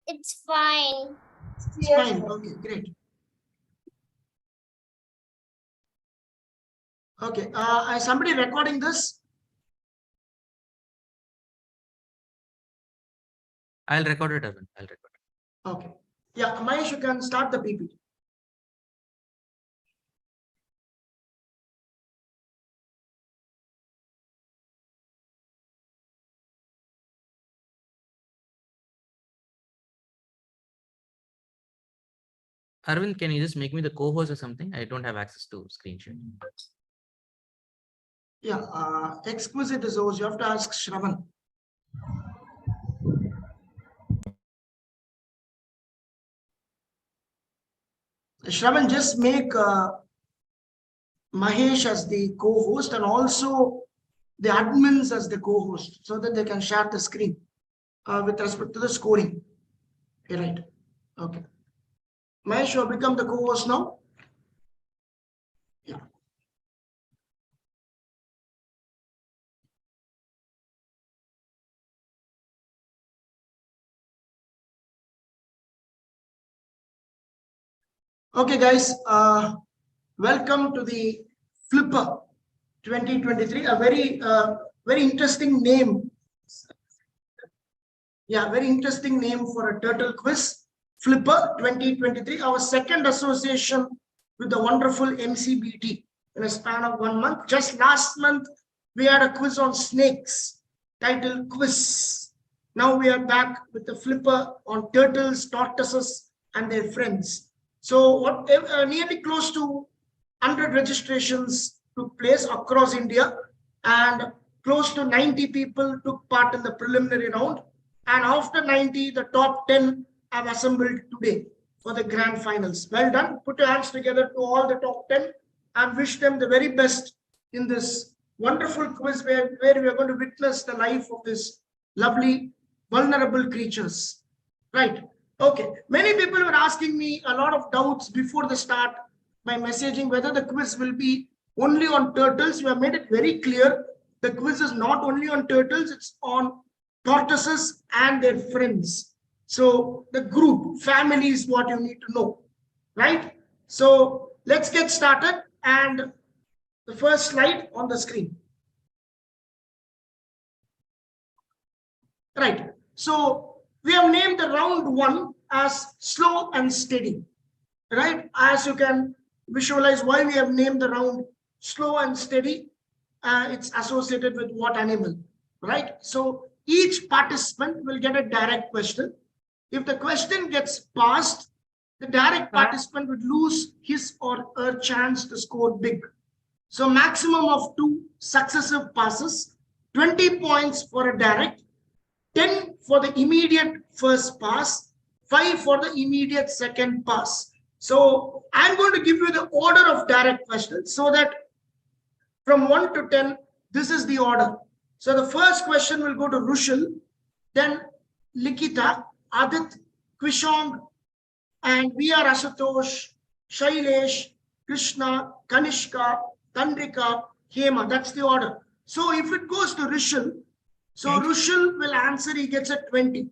It's fine. It's fine. Okay, great. Okay, is somebody recording this? I'll record it, Arvind. I'll record it. Okay. Yeah, Mahesh, you can start the PPT. Arvind, can you just make me the co-host or something? I don't have access to screen share. Yeah, exquisite is those. You have to ask Shravan. Shravan, just make Mahesh as the co-host and also the admins as the co-host so that they can share the screen with respect to the scoring. Okay, right. Okay. Mahesh, you have become the co-host now? Yeah. Okay, guys, welcome to the Flipper 2023. A very interesting name. Yeah, very interesting name for a turtle quiz. Flipper 2023, our second association with the wonderful MCBT in a span of 1 month. Just last month, we had a quiz on snakes titled Quiz. Now we are back with the Flipper on turtles, tortoises, and their friends. So what nearly close to 100 registrations took place across India, and close to 90 people took part in the preliminary round. And after 90, the top 10 have assembled today for the grand finals. Well done. Put your hands together to all the top 10 and wish them the very best in this wonderful quiz where we are going to witness the life of this lovely, vulnerable creatures. Right. Okay. Many people were asking me a lot of doubts before the start by messaging whether the quiz will be only on turtles. We have made it very clear. The quiz is not only on turtles, it's on tortoises and their friends. So the group, family is what you need to know, right? So let's get started. And the first slide on the screen. Right. So we have named the round 1 as slow and steady, right? As you can visualize why we have named the round slow and steady. It's associated with what animal, right? So each participant will get a direct question. If the question gets passed, the direct participant would lose his or her chance to score big. So maximum of 2 successive passes, 20 points for a direct, 10 for the immediate first pass, 5 for the immediate second pass. So I'm going to give you the order of direct questions so that from 1 to 10, this is the order. So the first question will go to Rushil, then Likita, Adit, Kwishong, and VR Ashutosh, Shailesh, Krishna, Kanishka, Tandrika, Hema. That's the order. So if it goes to Rushil, so Rushil will answer, he gets a 20.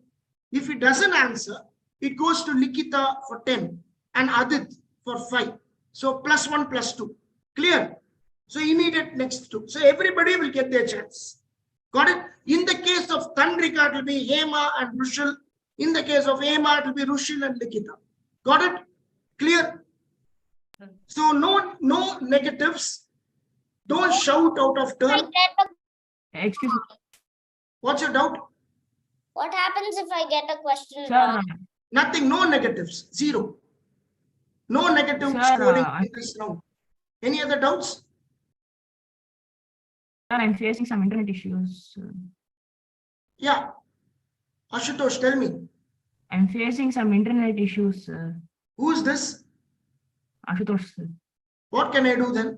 If he doesn't answer, it goes to Likita for 10 and Adit for 5. So +1, +2. Clear? So immediate next 2. So everybody will get their chance. Got it? In the case of Tandrika, it will be Hema and Rushil. In the case of Hema, it will be Rushil and Likita. Got it? Clear? So no negatives. Don't shout out of turn. Excuse me. What's your doubt? What happens if I get a question Sir, wrong? Nothing. No negatives. 0. No negative Sir, scoring in this round. Any other doubts? Sir, I'm facing some internet issues. Yeah. Ashutosh, tell me. I'm facing some internet issues, sir. Who is this? Ashutosh, sir. What can I do then?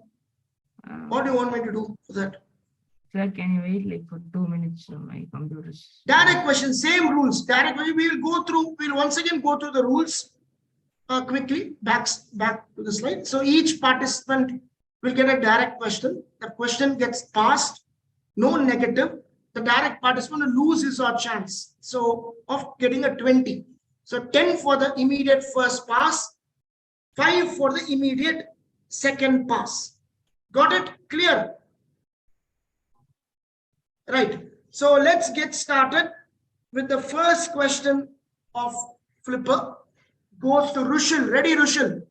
What do you want me to do for that? Sir, can you wait like for 2 minutes? My computer's. Direct question, same rules. Direct question, we'll once again go through the rules quickly, back to the slide. So each participant will get a direct question. The question gets passed, no negative. The direct participant will lose his or chance. So of getting a 20. So 10 for the immediate first pass, 5 for the immediate second pass. Got it? Clear? Right. So let's get started with the first question of Flipper. Goes to Rushil. Ready, Rushil?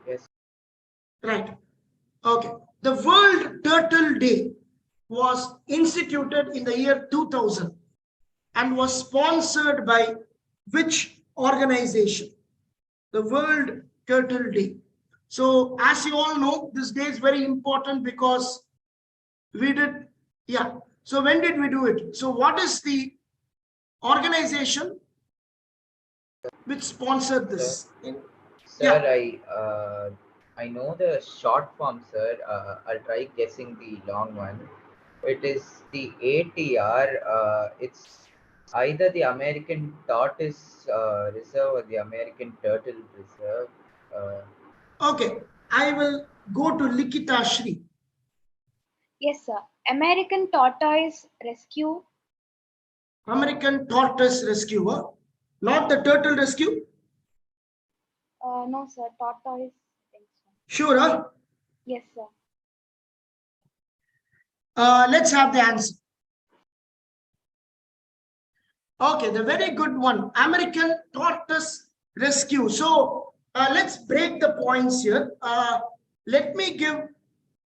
Yes. Right. Okay. The World Turtle Day was instituted in the year 2000 and was sponsored by which organization? The World Turtle Day. So as you all know, this day is very important because we did, yeah. So when did we do it? So what is the organization which sponsored this? Sir, Yeah. I know the short form, sir. I'll try guessing the long one. It is the ATR. It's either the American Tortoise Reserve or the American Turtle Reserve. Okay, I will go to Likita Shri. Yes, sir. American Tortoise Rescue. American Tortoise Rescue, not the Turtle Rescue. No, sir. Tortoise. I think so. Sure, huh? Yes, sir. Let's have the answer. Okay, the very good one, American Tortoise Rescue. So let's break the points here. Let me give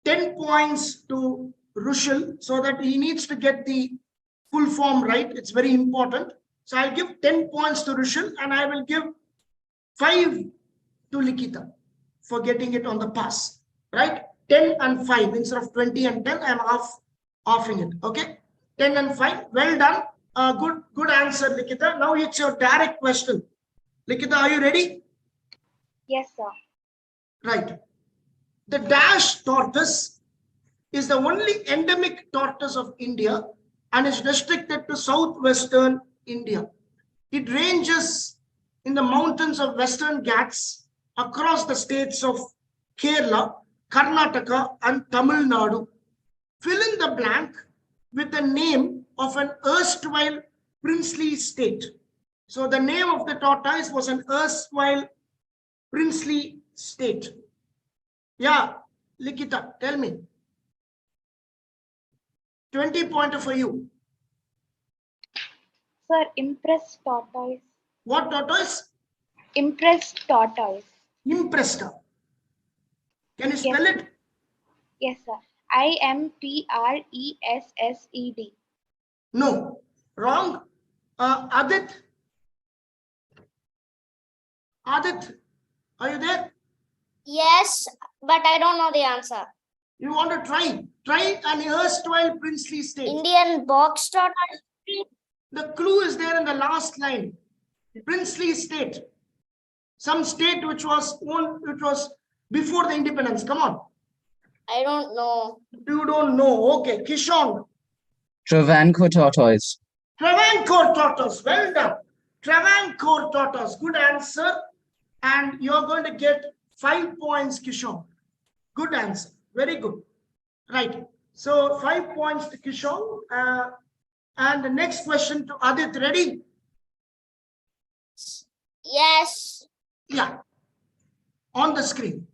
10 points to Rushil so that he needs to get the full form right. It's very important. So I'll give 10 points to Rushil and I will give 5 to Likita for getting it on the pass, right? 10 and 5 instead of 20 and 10, I'm offing it, okay? 10 and 5, well done. Good answer, Likita. Now it's your direct question. Likita, are you ready? Yes, sir. Right. The dash tortoise is the only endemic tortoise of India and is restricted to southwestern India. It ranges in the mountains of Western Ghats across the states of Kerala, Karnataka, and Tamil Nadu. Fill in the blank with the name of an erstwhile princely state. So the name of the tortoise was an erstwhile princely state. Yeah, Likita, tell me. 20 pointer for you. Sir, Impressed Tortoise. What tortoise? Impressed Tortoise. Impresta. Can you spell it? Yes, sir. IMPRESSED. No. Wrong. Adit. Adit, are you there? Yes, but I don't know the answer. You want to try? Try an erstwhile princely state. Indian box tortoise. The clue is there in the last line. Princely state. Some state which was before the independence. Come on. I don't know. You don't know. Okay. Kishon. Travancore tortoise. Travancore tortoise. Well done. Travancore tortoise. Good answer. And you're going to get 5 points, Kishon. Good answer. Very good. Right. So 5 points to Kishon. And the next question to Adit. Ready? Yes. Yeah. On the screen.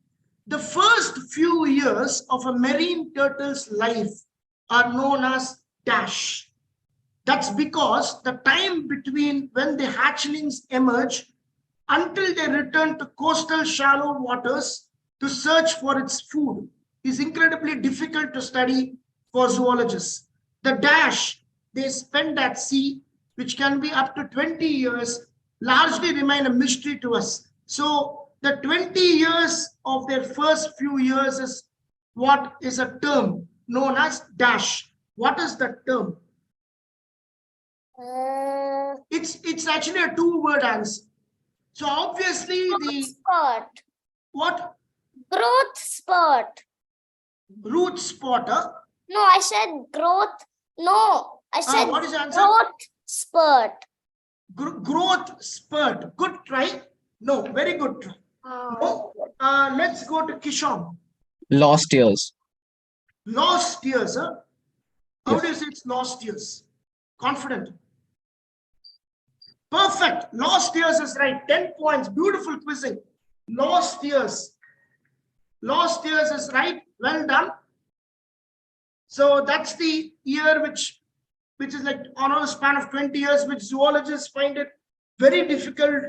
The first few years of a marine turtle's life are known as dash. That's because the time between when the hatchlings emerge until they return to coastal shallow waters to search for its food is incredibly difficult to study for zoologists. The dash they spend at sea, which can be up to 20 years, largely remain a mystery to us. So the 20 years of their first few years is what is a term known as dash. What is the term? It's actually a 2-word answer. So obviously the Spurt. what? Growth spurt. Root spotter. No, I said growth. No, I said What is the answer? growth spurt. Growth spurt. Good try. No, very good try. No. Let's go to Kishon. Lost years. Lost years, huh? How Yes. do you say it's lost years? Confident. Perfect. Lost years is right. 10 points. Beautiful quizzing. Lost years. Lost years is right. Well done. So that's the year which is like on a span of 20 years, which zoologists find it very difficult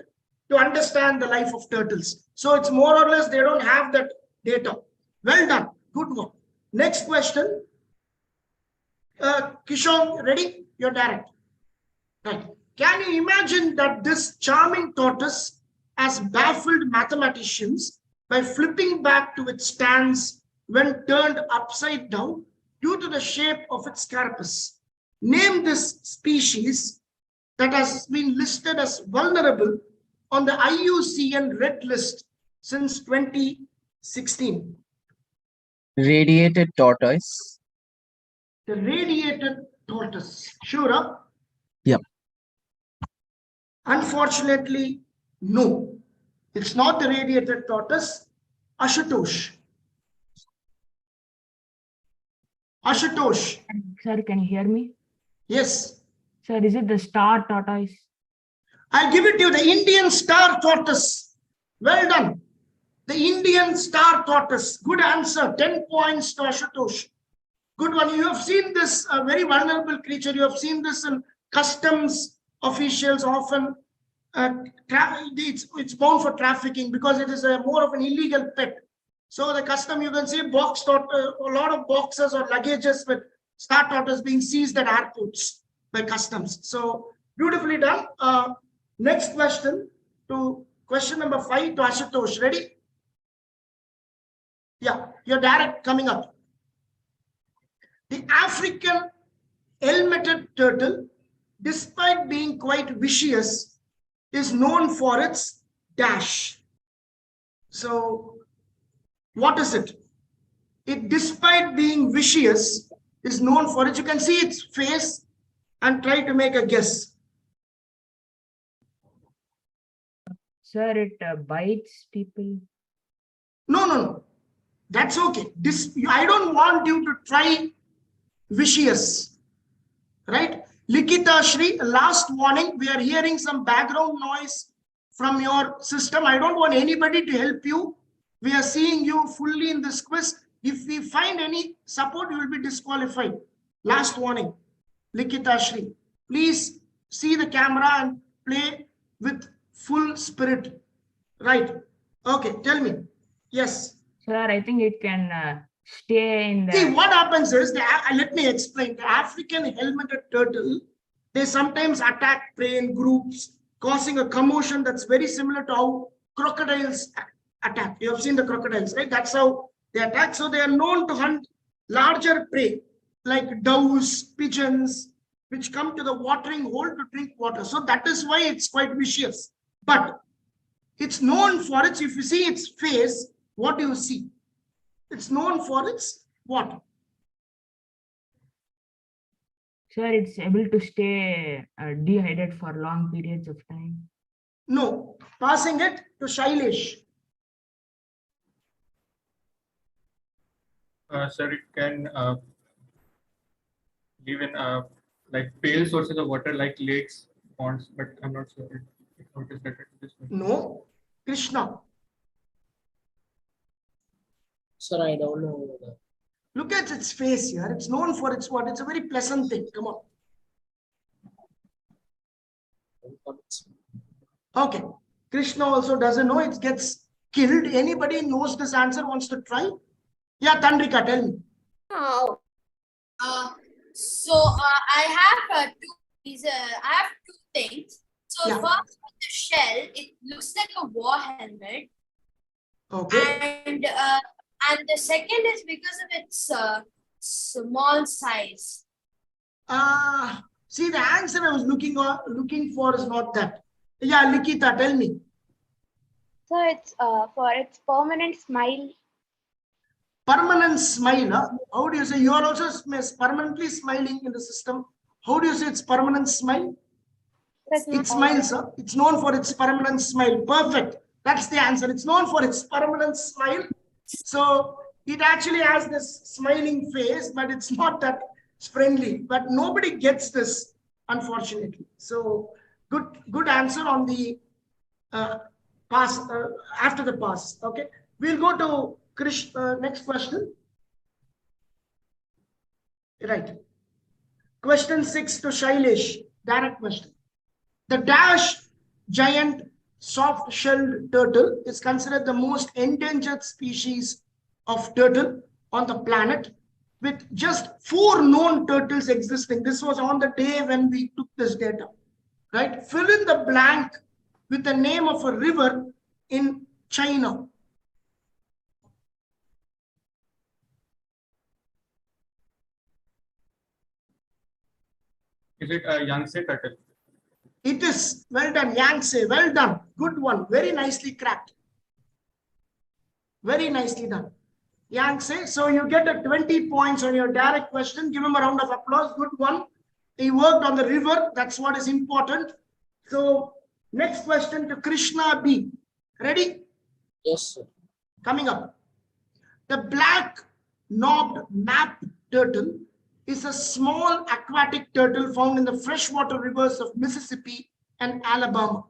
to understand the life of turtles. So it's more or less they don't have that data. Well done. Good one. Next question. Kishore, ready? You're direct. Right. Can you imagine that this charming tortoise has baffled mathematicians by flipping back to its stance when turned upside down due to the shape of its carapace? Name this species that has been listed as vulnerable on the IUCN Red List since 2016. Radiated tortoise. The radiated tortoise. Sure? Huh? Yep. Unfortunately, no. It's not the radiated tortoise. Ashutosh. Ashutosh. Sir, can you hear me? Yes. Sir, is it the star tortoise? I'll give it to you. The Indian star tortoise. Well done. The Indian star tortoise. Good answer. 10 points to Ashutosh. Good one. You have seen this very vulnerable creature. You have seen this in customs officials often. It's bound for trafficking because it is more of an illegal pet. So the custom, you can see a lot of boxes or luggages with star tortoise being seized at airports by customs. So beautifully done. Next question to question number 5 to Ashutosh. Ready? Yeah, you're direct coming up. The African helmeted turtle, despite being quite vicious, is known for its dash. So what is it? It, despite being vicious, is known for it. You can see its face and try to make a guess. Sir, it bites people. No. That's okay. I don't want you to try vicious. Right? Likita Shri, last warning. We are hearing some background noise from your system. I don't want anybody to help you. We are seeing you fully in this quiz. If we find any support, you will be disqualified. Last warning. Likita Shri, please see the camera and play with full spirit. Right. Okay, tell me. Yes. Sir, I think it can stay in the... See, what happens is, let me explain. The African helmeted turtle, they sometimes attack prey in groups, causing a commotion that's very similar to how crocodiles attack. You have seen the crocodiles, right? That's how they attack. So they are known to hunt larger prey, like doves, pigeons, which come to the watering hole to drink water. So that is why it's quite vicious. But it's known for its, if you see its face, what do you see? It's known for its what? Sir, it's able to stay dehydrated for long periods of time. No. Passing it to Shailesh. Sir, it can live in like pale sources of water like lakes, ponds, but I'm not sure how it is related to this one. No. Krishna. Sir, I don't know. Look at its face here. It's known for its what? It's a very pleasant thing. Come on. Okay. Krishna also doesn't know. It gets killed. Anybody knows this answer, wants to try? Yeah, Tandrika, tell me. Oh. I have two things. So Yeah. first with the shell, it looks like a war helmet, Okay. and the second is because of its small size. See, the answer I was looking for is not that. Yeah, Likita, tell me. So it's for its permanent smile. Permanent smile. Huh? How do you say? You are also permanently smiling in the system. How do you say it's permanent smile? It smiles. Huh? It's known for its permanent smile. Perfect. That's the answer. It's known for its permanent smile. So it actually has this smiling face, but it's not that friendly. But nobody gets this, unfortunately. So Good answer on the pass after the pass. Okay, we'll go to Krish. Next question. Right. Question 6 to Shailesh. Direct question. The dash giant soft-shelled turtle is considered the most endangered species of turtle on the planet, with just 4 known turtles existing. This was on the day when we took this data. Right? Fill in the blank with the name of a river in China. Is it Yangtze turtle? It is. Well done, Yangtze. Well done. Good one. Very nicely cracked. Very nicely done. Yangtze. So you get a 20 points on your direct question. Give him a round of applause. Good one. He worked on the river. That's what is important. So next question to Krishna B. Ready? Yes, sir. Coming up. The black knobbed map turtle is a small aquatic turtle found in the freshwater rivers of Mississippi and Alabama.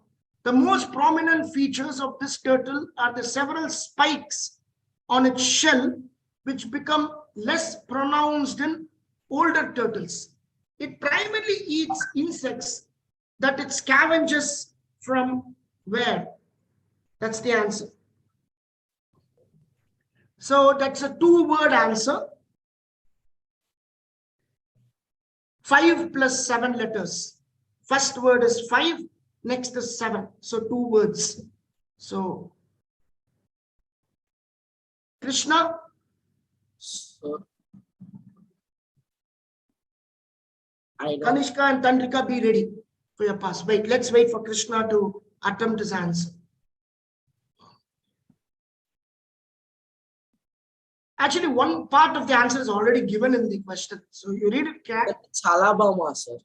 The most prominent features of this turtle are the several spikes on its shell, which become less pronounced in older turtles. It primarily eats insects that it scavenges from where? That's the answer. So that's a 2-word answer. 5 plus 7 letters. First word is 5, next is 7. So 2 words. So Krishna. So I don't. Kanishka and Tandrika, be ready for your pass. Wait, let's wait for Krishna to attempt his answer. Actually, one part of the answer is already given in the question. So you read it, Kat. It's Alabama, sir.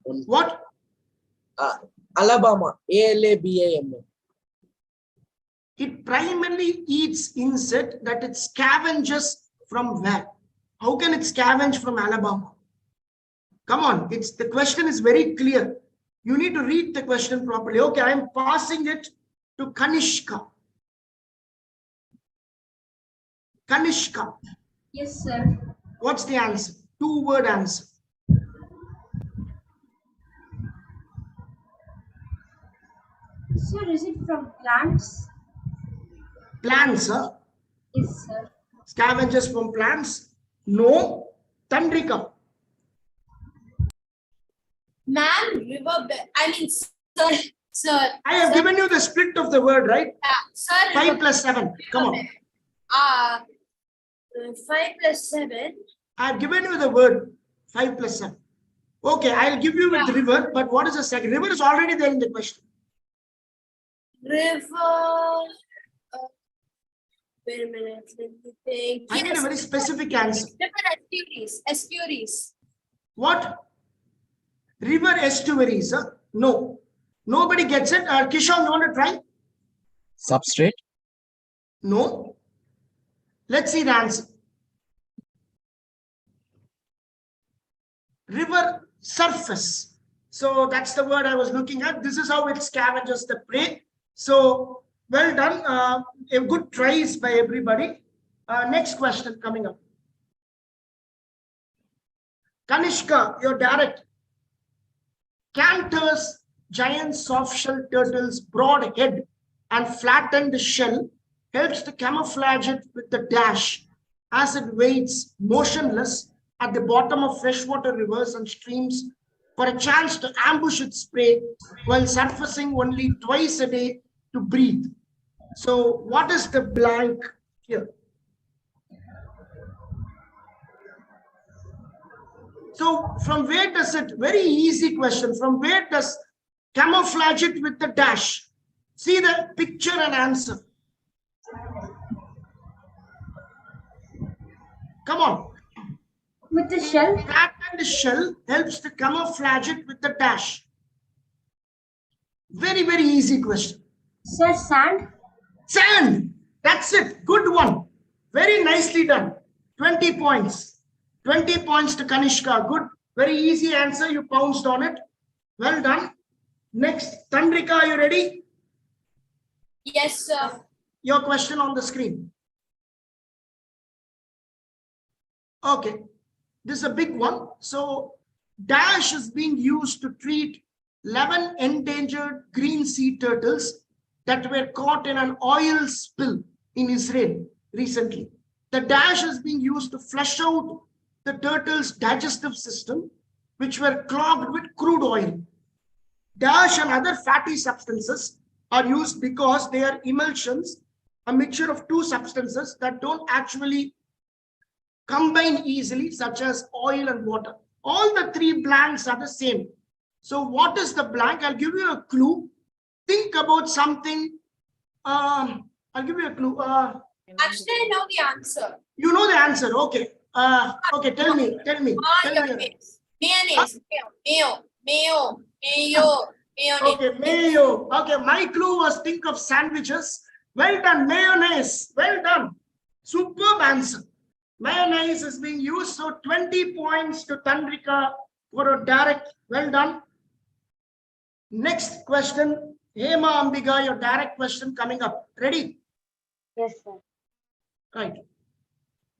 What? Alabama. ALABAMA. It primarily eats insect that it scavenges from where? How can it scavenge from Alabama? Come on, the question is very clear. You need to read the question properly. Okay, I am passing it to Kanishka. Kanishka. Yes, sir. What's the answer? 2-word answer. Sir, is it from plants? Plants, huh? Yes, sir. Scavengers from plants? No. Tandrika. Man, river. I mean, sir. I have given you the split of the word, right? Sir. 5 plus 7. Come on. 5 plus 7. I have given you the word 5 plus 7. Okay, I'll give you with river, but what is the second? River is already there in the question. River. Wait a minute. Let me think. I need a very specific answer. River estuaries. What? River estuaries, huh? No. Nobody gets it. Kishore, you want to try? Substrate. No. Let's see the answer. River surface. So that's the word I was looking at. This is how it scavenges the prey. So well done. A good tries by everybody. Next question coming up. Kanishka, you're direct. Cantor's giant soft-shell turtle's broad head and flattened shell helps to camouflage it with the dash as it waits motionless at the bottom of freshwater rivers and streams for a chance to ambush its prey while surfacing only twice a day to breathe. So what is the blank here? So from where does it, very easy question, from where does camouflage it with the dash? See the picture and answer. Come on. With the shell? Flattened shell helps to camouflage it with the dash. Very, very easy question. Sir, sand? Sand. That's it. Good one. Very nicely done. 20 points. 20 points to Kanishka. Good. Very easy answer. You pounced on it. Well done. Next, Tandrika, are you ready? Yes, sir. Your question on the screen. Okay, this is a big one. So dash is being used to treat 11 endangered green sea turtles that were caught in an oil spill in Israel recently. The dash is being used to flush out the turtles' digestive system, which were clogged with crude oil. Dash and other fatty substances are used because they are emulsions, a mixture of two substances that don't actually combine easily, such as oil and water. All the three blanks are the same. So what is the blank? I'll give you a clue. Think about something. I'll give you a clue. Actually, I know the answer. You know the answer. Okay. Okay, tell me. Tell me. Mayonnaise. Mayonnaise. Mayo. Mayonnaise. Okay, mayo. Okay, my clue was think of sandwiches. Well done, mayonnaise. Well done. Superb answer. Mayonnaise is being used, so 20 points to Tandrika for a direct. Well done. Next question, Hema Ambiga, your direct question coming up. Ready? Yes, sir. Right.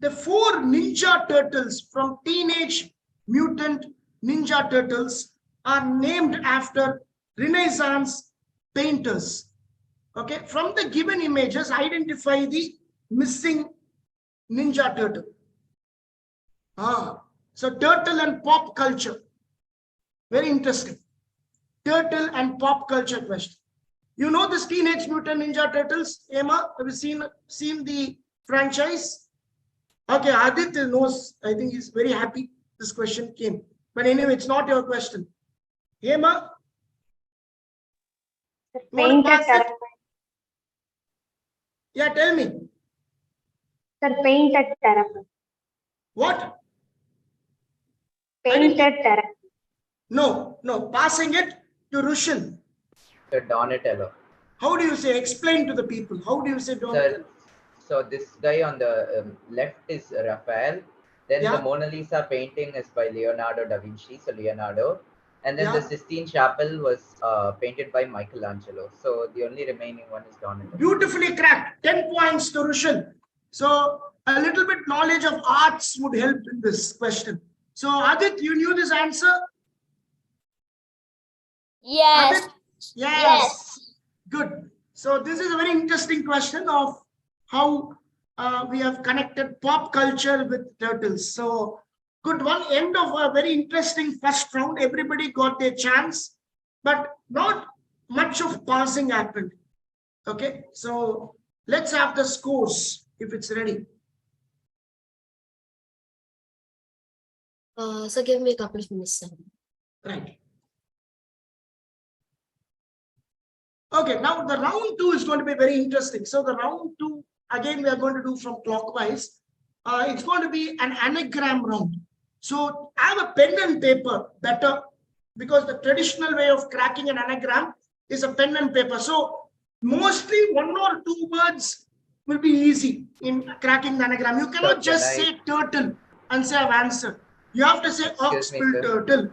The 4 Ninja Turtles from Teenage Mutant Ninja Turtles are named after Renaissance painters. Okay, from the given images, identify the missing Ninja Turtle. So turtle and pop culture. Very interesting. Turtle and pop culture question. You know this Teenage Mutant Ninja Turtles, Emma? Have you seen the franchise? Okay, Aditya knows. I think he's very happy this question came. But anyway, it's not your question. Emma? The painted terracotta. Yeah, tell me. Sir, painted terracotta. What? Painted terracotta. No. Passing it to Rushan. The Donatello. How do you say? Explain to the people. How do you say Donatello? So this guy on the left is Raphael. Then the Mona Lisa painting is by Leonardo da Vinci. So Leonardo. And then the Sistine Chapel was painted by Michelangelo. So the only remaining one is Donatello. Beautifully cracked. 10 points to Rushan. So a little bit knowledge of arts would help in this question. So Adit, you knew this answer? Yes. Adit? Yes. Good. So this is a very interesting question of how we have connected pop culture with turtles. So good one. End of a very interesting first round. Everybody got their chance, but not much of passing happened. Okay, so let's have the scores if it's ready. So give me a couple of minutes, sir. Right. Okay, now the round 2 is going to be very interesting. So the round 2, again, we are going to do from clockwise. It's going to be an anagram round. So I have a pen and paper better, because the traditional way of cracking an anagram is a pen and paper. So mostly 1 or 2 words will be easy in cracking the anagram. You cannot just say turtle and say I've answered. You have to say oxbill turtle,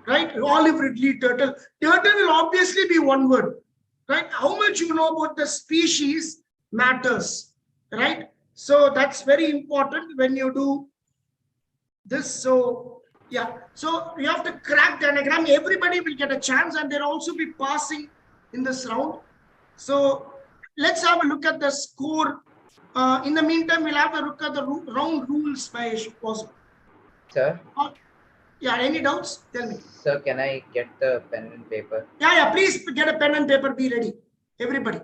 right? Olive Ridley turtle. Turtle will obviously be 1 word, right? How much you know about the species matters, right? So that's very important when you do this. So yeah, so you have to crack the anagram. Everybody will get a chance, and they'll also be passing in this round. So let's have a look at the score. In the meantime, we'll have a look at the round rules, Mahesh, if possible. Sir? Yeah, any doubts? Tell me. Sir, can I get the pen and paper? Yeah, please get a pen and paper. Be ready, everybody.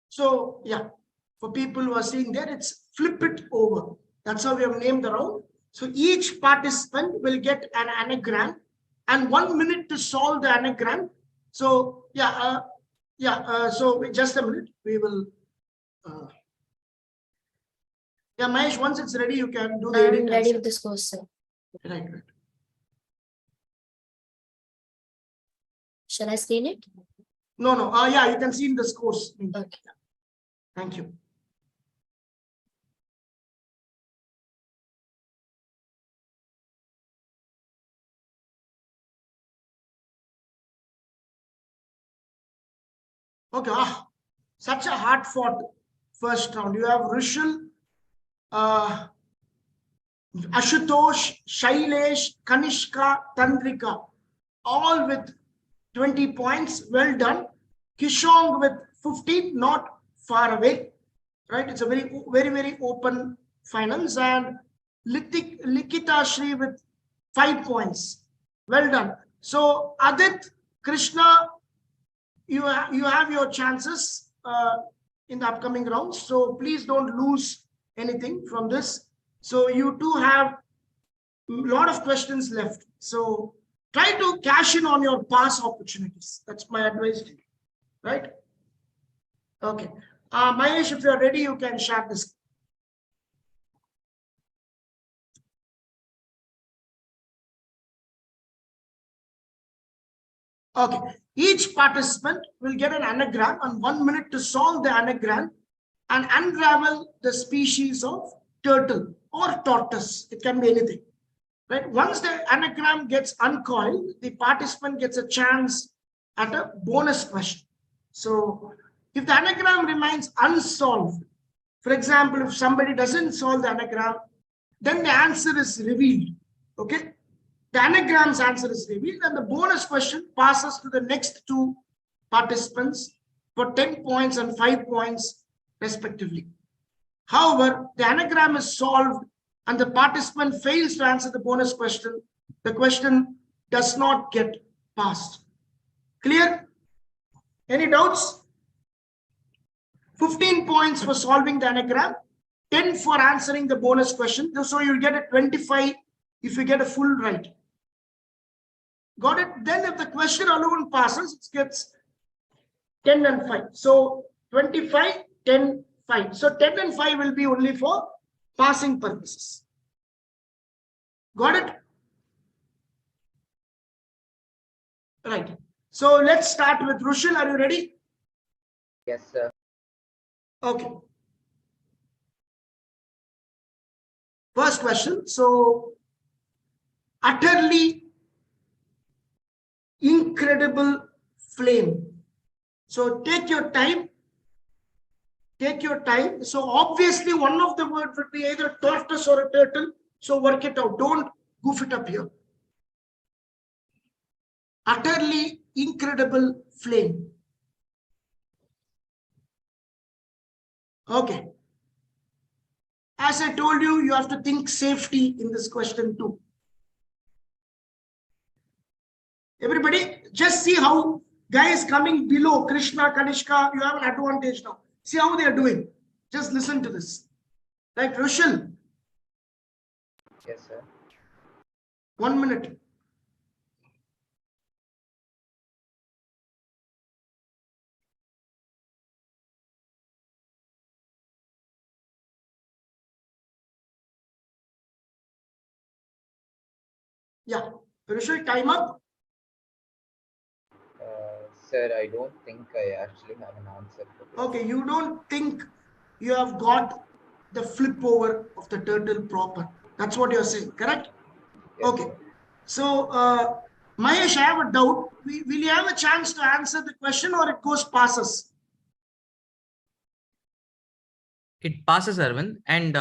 So yeah, for people who are seeing there, it's flip it over. That's how we have named the round. So each participant will get an anagram and 1 minute to solve the anagram. So yeah, so just a minute, we will. Yeah, Mahesh, once it's ready, you can do the edit. I'm ready with this course, sir. Right. Shall I screen it? No, no. Yeah, you can see in the scores. Okay. Thank you. Okay. Such a hard fought first round. You have Rishal, Ashutosh, Shailesh, Kanishka, Tandrika, all with 20 points. Well done. Kishong with 15, not far away. Right? It's a very open finals. And Likita Shri with 5 points. Well done. So Adit, Krishna, you have your chances in the upcoming rounds. So please don't lose anything from this. So you two have a lot of questions left. So try to cash in on your pass opportunities. That's my advice to you. Right? Okay. Mahesh, if you're ready, you can share this. Okay. Each participant will get an anagram and 1 minute to solve the anagram and unravel the species of turtle or tortoise. It can be anything. Right? Once the anagram gets uncoiled, the participant gets a chance at a bonus question. So if the anagram remains unsolved, for example, if somebody doesn't solve the anagram, then the answer is revealed. Okay? The anagram's answer is revealed, and the bonus question passes to the next two participants for 10 points and 5 points, respectively. However, the anagram is solved and the participant fails to answer the bonus question, the question does not get passed. Clear? Any doubts? 15 points for solving the anagram, 10 for answering the bonus question. So you'll get a 25 if you get a full right. Got it? Then if the question alone passes, it gets 10 and 5. So 25, 10, 5. So 10 and 5 will be only for passing purposes. Got it? Right. So let's start with Rushil. Are you ready? Yes, sir. Okay. First question. So, utterly incredible flame. So take your time. Take your time. So obviously one of the words would be either tortoise or a turtle. So work it out. Don't goof it up here. Utterly incredible flame. Okay. As I told you, you have to think safety in this question too. Everybody, just see how guys coming below Krishna, Kanishka, you have an advantage now. See how they are doing. Just listen to this. Right, Rushil? Yes, sir. 1 minute. Yeah. Rushil, time up. Sir, I don't think I actually have an answer for this. Okay, you don't think you have got the flip over of the turtle proper. That's what you're saying, correct? Yes, Okay. sir. So, Mahesh, I have a doubt. Will you have a chance to answer the question or it goes passes? It passes, Arvind. And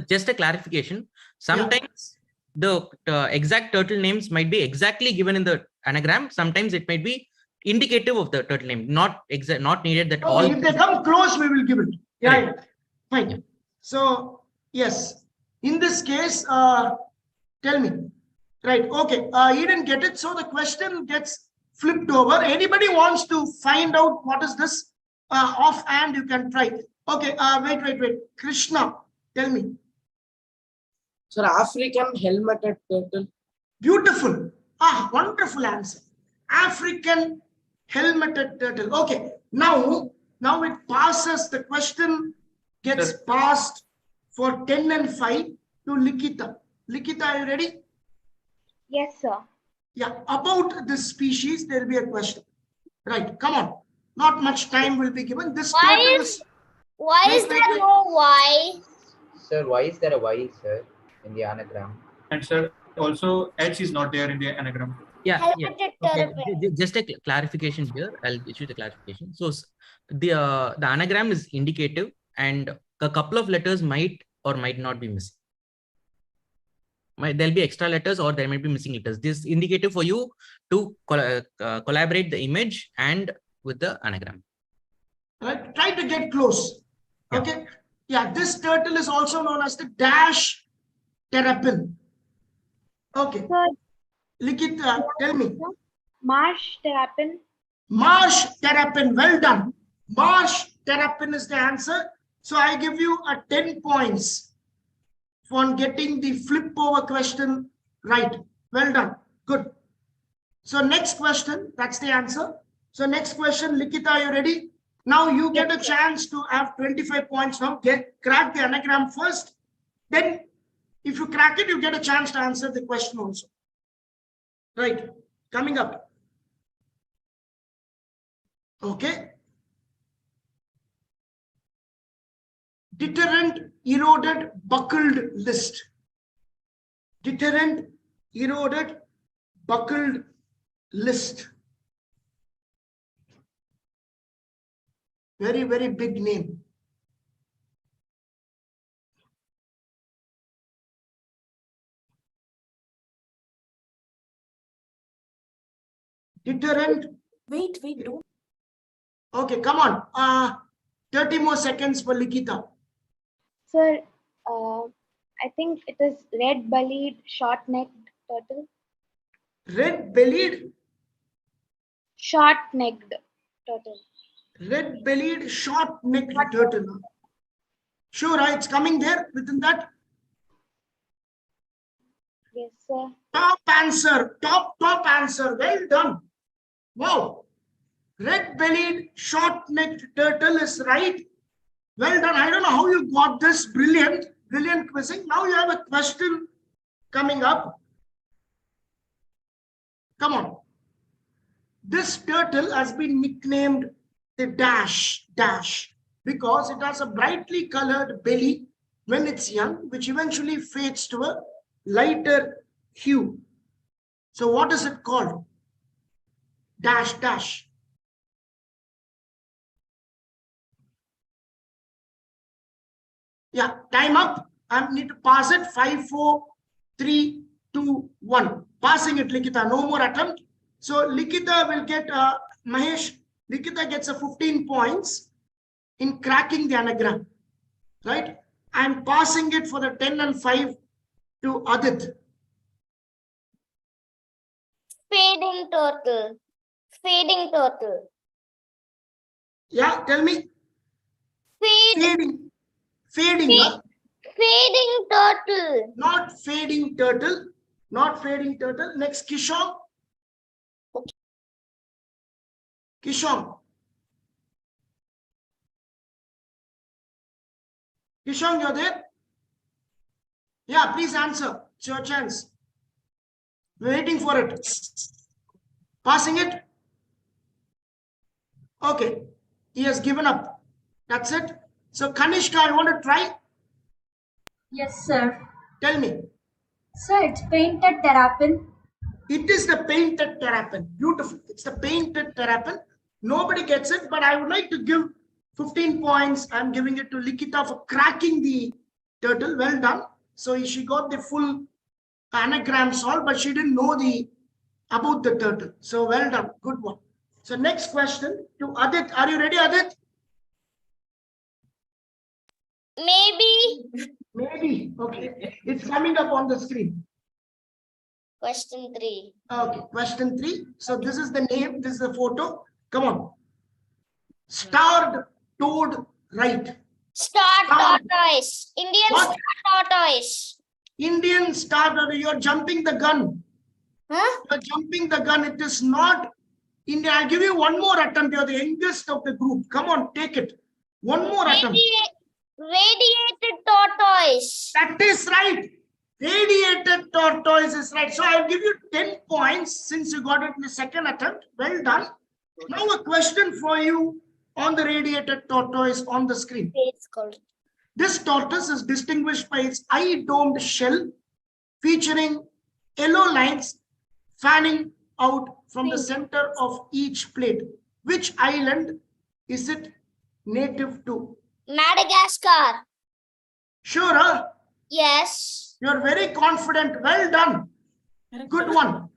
just a clarification. Sometimes the exact turtle names might be exactly given in the anagram. Sometimes it might be indicative of the turtle name, not needed that all. If they come close, we will give it. Yeah, Right. yeah. Fine. Yeah. So, yes. In this case, tell me. Right. Okay. He didn't get it. So the question gets flipped over. Anybody wants to find out what is this? Offhand, you can try. Okay. Wait. Krishna, tell me. Sir, African helmeted turtle. Beautiful. Wonderful answer. African helmeted turtle. Okay. Now it passes. The question gets passed for 10 and 5 to Likita. Likita, are you ready? Yes, sir. Yeah. About this species, there will be a question. Right, come on. Not much time will be given. This Why turtle is is. why is Wait, there wait, wait. no Y? Sir, why is there a Y, sir, in the anagram? And sir, also H is not there in the anagram. Yeah. Helmeted Okay. turtle. Just a clarification here. I'll issue the clarification. So the anagram is indicative, and a couple of letters might or might not be missing. There'll be extra letters or there might be missing letters. This is indicative for you to collaborate the image and with the anagram. Right, try to get close. Yeah. Okay. Yeah, this turtle is also known as the dash terrapin. Okay. Sir, Likita, tell me. marsh terrapin. Marsh terrapin. Well done. Marsh terrapin is the answer. So I give you a 10 points for getting the flip over question right. Well done. Good. So next question, that's the answer. So next question, Likita, are you ready? Now you get a chance to have 25 points now. Crack the anagram first. Then if you crack it, you get a chance to answer the question also. Right. Coming up. Okay. Deterrent, eroded, buckled list. Deterrent, eroded, buckled list. Very, very big name. Deterrent. Wait, don't. Okay, come on. 30 more seconds for Likita. Sir, I think it is red-bellied, short-necked turtle. Red-bellied? Short-necked turtle. Red-bellied, short-necked turtle. Sure, it's coming there within that. Yes, sir. Top answer. Top answer. Well done. Wow. Red-bellied, short-necked turtle is right. Well done. I don't know how you got this. Brilliant. Brilliant quizzing. Now you have a question coming up. Come on. This turtle has been nicknamed the dash because it has a brightly colored belly when it's young, which eventually fades to a lighter hue. So what is it called? Dash. Yeah, time up. I need to pass it. 5, 4, 3, 2, 1. Passing it, Likita. No more attempt. So Likita will get Mahesh. Likita gets a 15 points in cracking the anagram. Right? I'm passing it for the 10 and 5 to Adit. Fading turtle. Fading turtle. Yeah, tell me. Fading. Huh? Fading turtle. Not fading turtle. Not fading turtle. Next, Kishon. Kishon. Kishon, you're there? Yeah, please answer. It's your chance. We're waiting for it. Passing it? Okay. He has given up. That's it. So, Kanishka, I want to try. Yes, sir. Tell me. Sir, it's painted terrapin. It is the painted terrapin. Beautiful. It's the painted terrapin. Nobody gets it, but I would like to give 15 points. I'm giving it to Likita for cracking the turtle. Well done. So she got the full anagram solved, but she didn't know about the turtle. So well done. Good one. So next question to Adit. Are you ready, Adit? Maybe. Okay. It's coming up on the screen. Question 3. Okay. Question 3. So this is the name. This is the photo. Come on. Starred toad right. Star tortoise. Indian What? star tortoise. Indian star. You're jumping the gun. Huh? You're jumping the gun. It is not India. I'll give you one more attempt. You're the youngest of the group. Come on, take it. One more attempt. Radiated tortoise. That is right. Radiated tortoise is right. So I'll give you 10 points since you got it in the second attempt. Well done. Now a question for you on the radiated tortoise on the screen. This tortoise is distinguished by its eye-domed shell featuring yellow lines fanning out from the center of each plate. Which island is it native to? Madagascar. Sure, huh? Yes. You're very confident. Well done. Good one.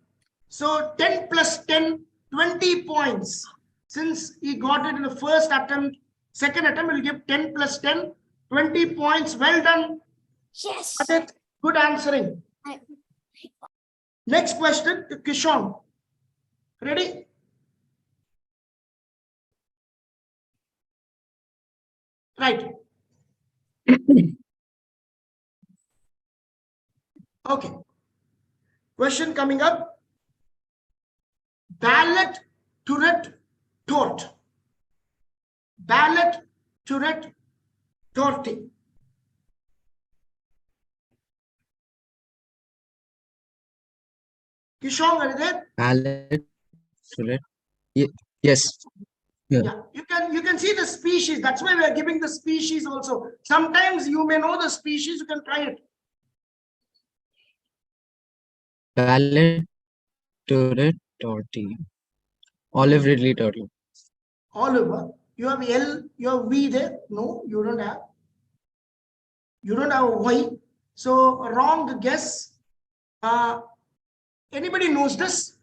So 10 plus 10, 20 points. Since he got it in the first attempt, second attempt, we'll give 10 plus 10, 20 points. Well done. Yes. Adit, good answering. Next question to Kishon. Ready? Right. Okay. Question coming up. Ballet, turret, tort. Ballet, turret, torte. Kishon, are you there? Palette. Turret. Yes. Yeah. Yeah, you can see the species. That's why we are giving the species also. Sometimes you may know the species, you can try it. Palette. Turret. Torty. Olive Ridley turtle. Oliver, you have L, you have V there. No, you don't have. You don't have Y. So wrong guess. Anybody knows this?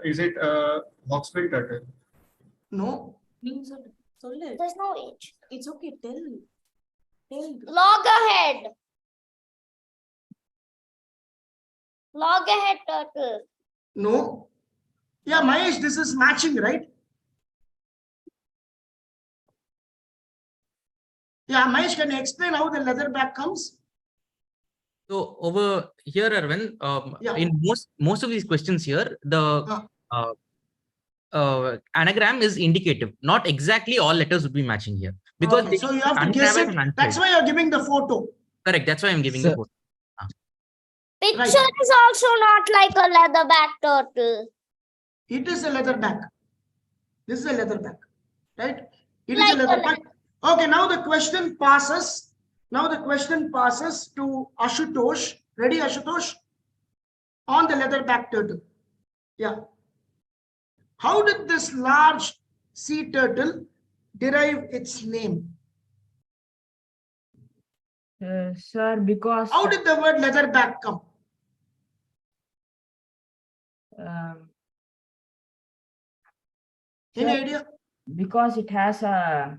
Is it hawksbill turtle? No. There's no age. It's okay. Tell. Loggerhead. Loggerhead turtle. No. Yeah, Mahesh, this is matching, right? Yeah, Mahesh, can you explain how the leatherback comes? So over here, Arvind, Yeah. in most of these questions here, the anagram is indicative. Not exactly all letters would be matching here because Okay, so you have to guess it. That's why you're giving the photo. Correct. That's why I'm giving the photo. Picture Right. is also not like a leatherback turtle. It is a leatherback. This is a leatherback, right? It Like is a leatherback. Okay, now the question passes. Now the question passes to Ashutosh. Ready, Ashutosh? On the leatherback turtle. Yeah. How did this large sea turtle derive its name? Sir, because How did the word leatherback come? Any sir, idea? because it has a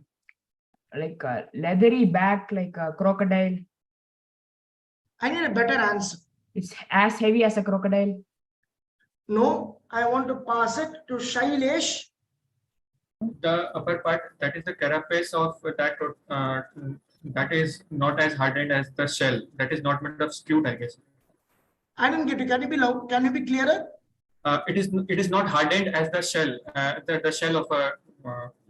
like a leathery back like a crocodile. I need a better answer. It's as heavy as a crocodile. No, I want to pass it to Shailesh. The upper part, that is the carapace of that is not as hardened as the shell. That is not made of scute, I guess. I didn't get you. Can you be loud? Can you be clearer? It is not hardened as the shell, the shell of a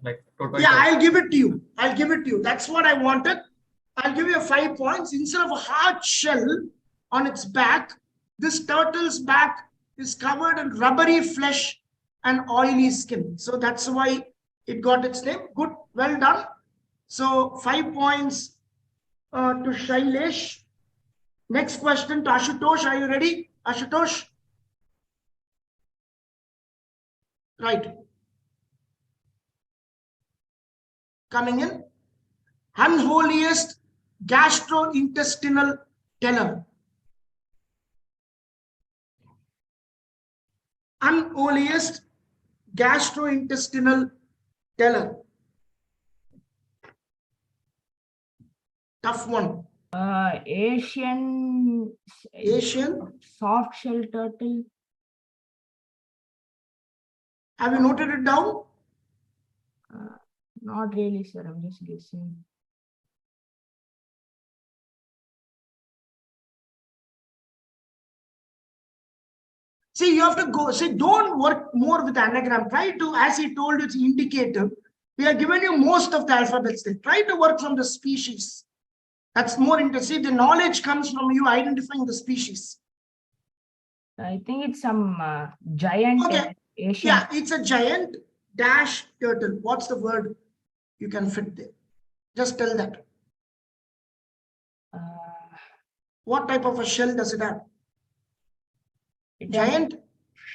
like tortoise. Yeah, I'll give it to you. I'll give it to you. That's what I wanted. I'll give you 5 points. Instead of a hard shell on its back, this turtle's back is covered in rubbery flesh and oily skin. So that's why it got its name. Good, well done. So 5 points to Shailesh. Next question to Ashutosh. Are you ready, Ashutosh? Right. Coming in. Unholiest gastrointestinal teller. Unholiest gastrointestinal teller. Tough one. Asian soft shell turtle. Have you noted it down? Not really, sir. I'm just guessing. See, you have to go. See, don't work more with anagram. Try to, as he told you, it's indicative. We are giving you most of the alphabets there. Try to work from the species. That's more interesting. The knowledge comes from you identifying the species. I think it's some giant. Okay. Asian. Yeah, it's a giant dash turtle. What's the word you can fit there? Just tell that. Uh, What type of a shell does it have? it has Giant?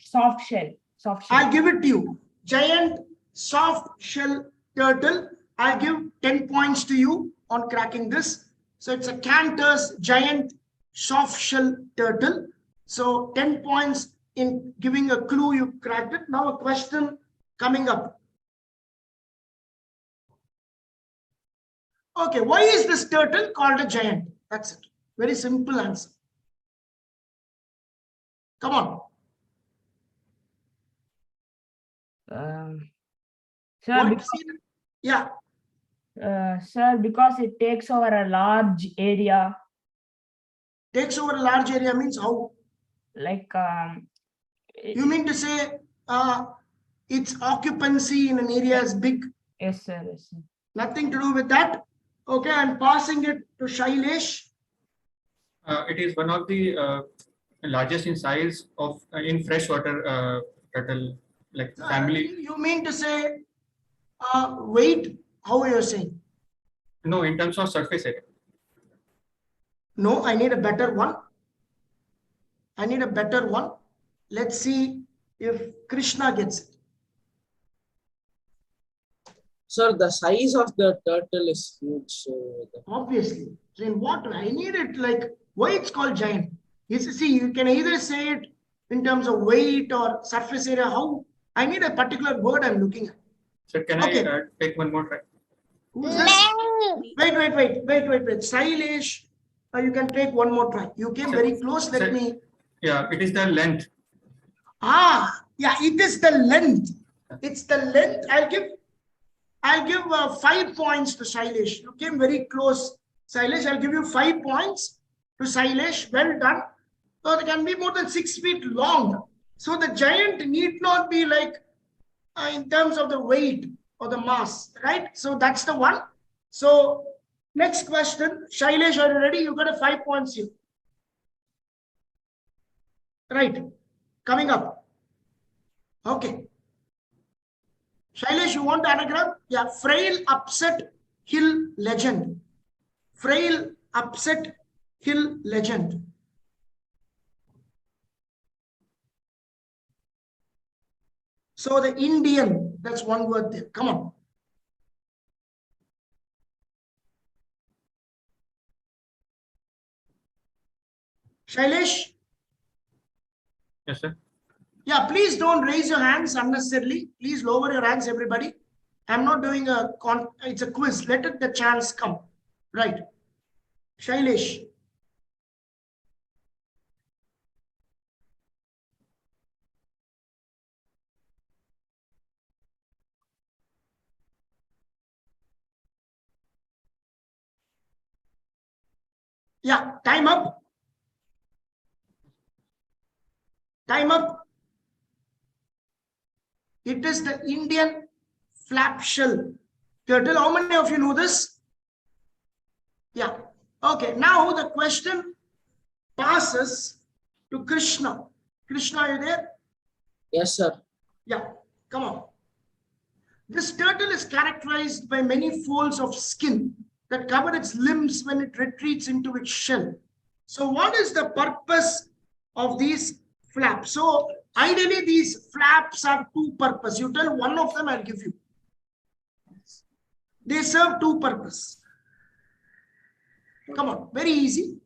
soft shell. Soft shell. I'll give it to you. Giant soft shell turtle. I'll give 10 points to you on cracking this. So it's a Cantor's giant soft shell turtle. So 10 points in giving a clue, you cracked it. Now a question coming up. Okay, why is this turtle called a giant? That's it. Very simple answer. Come on. Sir, What? because, Yeah. sir, because it takes over a large area. Takes over a large area means how? Like you mean to say its occupancy in an area is big? Yes, sir. Yes, sir. Nothing to do with that. Okay, I'm passing it to Shailesh. It is one of the largest in size of in freshwater turtle, like family. You mean to say weight? How are you saying? No, in terms of surface area. No, I need a better one. I need a better one. Let's see if Krishna gets it. Sir, the size of the turtle is huge. So obviously, so in what I need it like why it's called giant. See, you can either say it in terms of weight or surface area. How? I need a particular word I'm looking at. So can I take one more try? Who's this? Wait. Shailesh, you can take one more try. You came very close. Let me. Yeah, it is the length. Yeah, it is the length. It's the length. I'll give 5 points to Shailesh. You came very close, Shailesh. I'll give you 5 points to Shailesh. Well done. So it can be more than 6 feet long. So the giant need not be like in terms of the weight or the mass, right? So that's the one. So next question, Shailesh, are you ready? You got a 5 points here. Right, coming up. Okay. Shailesh, you want the anagram? Yeah, frail upset hill legend. Frail upset hill legend. So the Indian, that's one word there. Come on. Shailesh? Yes, sir. Yeah, please don't raise your hands unnecessarily. Please lower your hands, everybody. I'm not doing it's a quiz. Let it the chance come. Right. Shailesh. Yeah, time up. Time up. It is the Indian flap shell turtle. How many of you know this? Yeah. Okay. Now the question passes to Krishna. Krishna, are you there? Yes, sir. Yeah. Come on. This turtle is characterized by many folds of skin that cover its limbs when it retreats into its shell. So what is the purpose of these flaps? So ideally these flaps have two purposes. You tell one of them, I'll give you. They serve two purposes. Come on, very easy.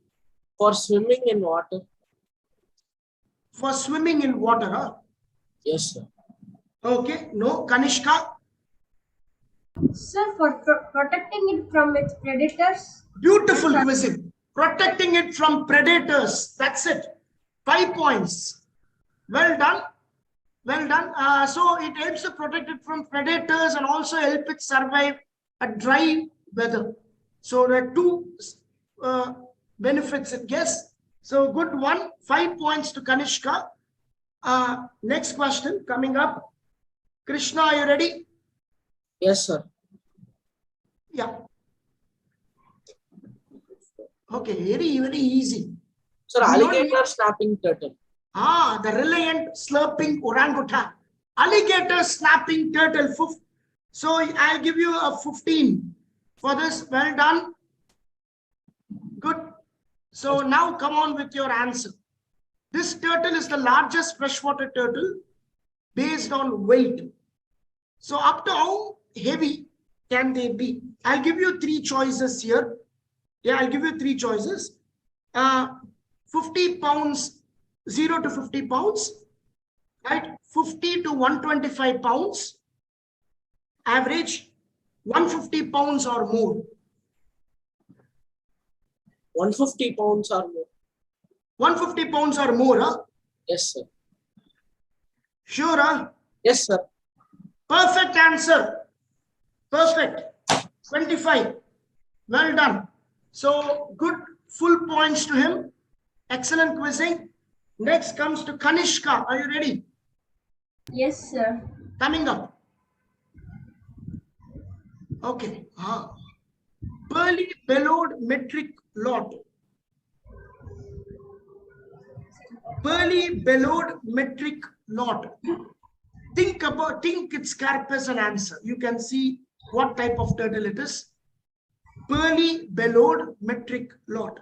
For swimming in water. For swimming in water, huh? Yes, sir. Okay, no, Kanishka. Sir, for protecting it from its predators. Beautiful quizzing. Protecting it from predators. That's it. 5 points. Well done. Well done. So it helps to protect it from predators and also help it survive a dry weather. So there are two benefits, I guess. So good one. 5 points to Kanishka. Next question coming up. Krishna, are you ready? Yes, sir. Yeah. Okay, very easy. Sir, alligator snapping turtle. The reliant slurping orangutan. Alligator snapping turtle. So I'll give you a 15 for this. Well done. Good. So now come on with your answer. This turtle is the largest freshwater turtle based on weight. So up to how heavy can they be? I'll give you 3 choices here. Yeah, I'll give you 3 choices. 50 pounds, 0 to 50 pounds, right? 50 to 125 pounds, average 150 pounds or more. 150 pounds or more. 150 pounds or more, huh? Yes, sir. Sure, huh? Yes, sir. Perfect answer. Perfect. 25. Well done. So good, full points to him. Excellent quizzing. Next comes to Kanishka. Are you ready? Yes, sir. Coming up. Okay. Pearly bellowed metric lot. Pearly bellowed metric lot. Think its carpus and answer. You can see what type of turtle it is. Pearly bellowed metric lot.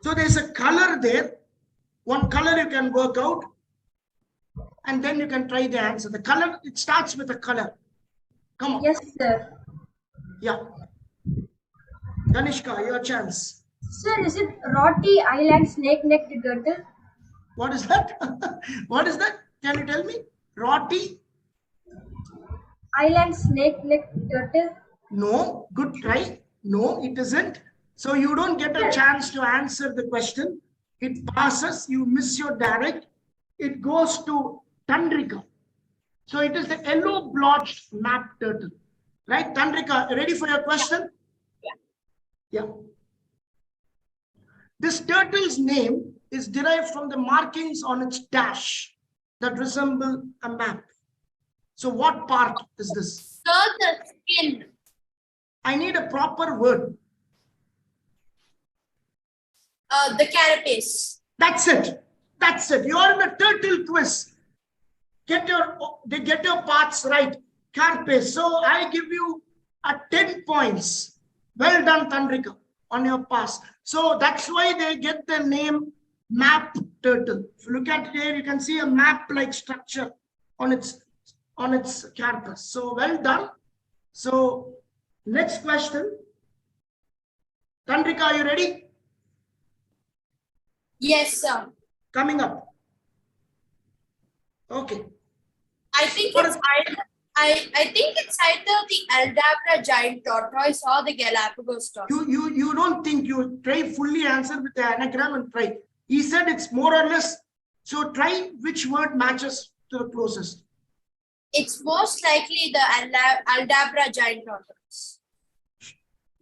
So there's a color there. One color you can work out, and then you can try the answer. The color, it starts with a color. Come on. Yes, sir. Yeah. Kanishka, your chance. Sir, is it Roti Island snake-necked turtle? What is that? What is that? Can you tell me? Roti? Island snake-necked turtle? No. Good try. No, it isn't. So you don't get a chance to answer the question. It passes. You miss your direct. It goes to Tandrika. So it is the yellow blotched map turtle. Right? Tandrika, ready for your question? Yeah. This turtle's name is derived from the markings on its dash that resemble a map. So what part is this? So the skin. I need a proper word. The carapace. That's it. That's it. You're in a turtle quiz. Get your parts right. Carapace. So I give you a 10 points. Well done, Tandrika, on your pass. So that's why they get the name map turtle. If you look at it here, you can see a map-like structure on its carapace. So well done. So next question. Tandrika, are you ready? Yes, sir. Coming up. Okay. I think it's either the Aldabra giant tortoise or the Galapagos tortoise. You don't think, you try fully answer with the anagram and try. He said it's more or less. So try which word matches to the closest. It's most likely the Aldabra giant tortoise.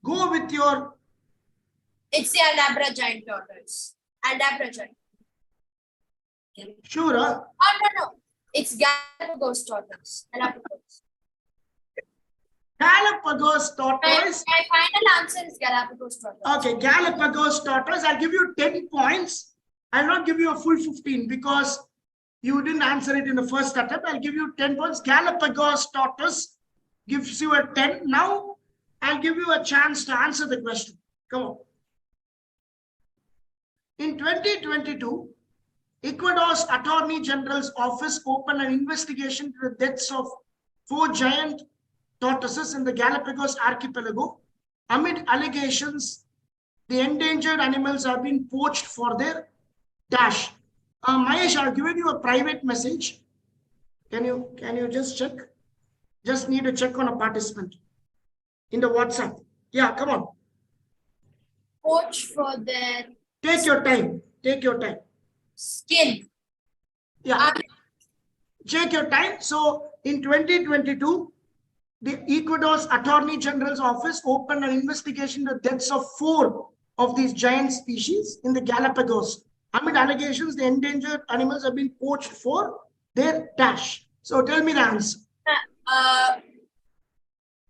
Go with your. It's the Aldabra giant tortoise. Aldabra giant. Sure. Huh? Oh, no. It's Galapagos tortoise. Galapagos. Galapagos tortoise. My final answer is Galapagos tortoise. Okay, Galapagos tortoise. I'll give you 10 points. I'll not give you a full 15 because you didn't answer it in the first attempt. I'll give you 10 points. Galapagos tortoise gives you a 10. Now, I'll give you a chance to answer the question. Come on. In 2022, Ecuador's Attorney General's office opened an investigation into the deaths of 4 giant tortoises in the Galapagos archipelago. Amid allegations, the endangered animals have been poached for their dash. Mahesh, I've given you a private message. Can you just check? Just need to check on a participant in the WhatsApp. Yeah, come on. Poach for their. Take your time. Take your time. Skin. Yeah. Take your time. So in 2022, the Ecuador's Attorney General's office opened an investigation into the deaths of 4 of these giant species in the Galapagos. Amid allegations, the endangered animals have been poached for their dash. So tell me the answer.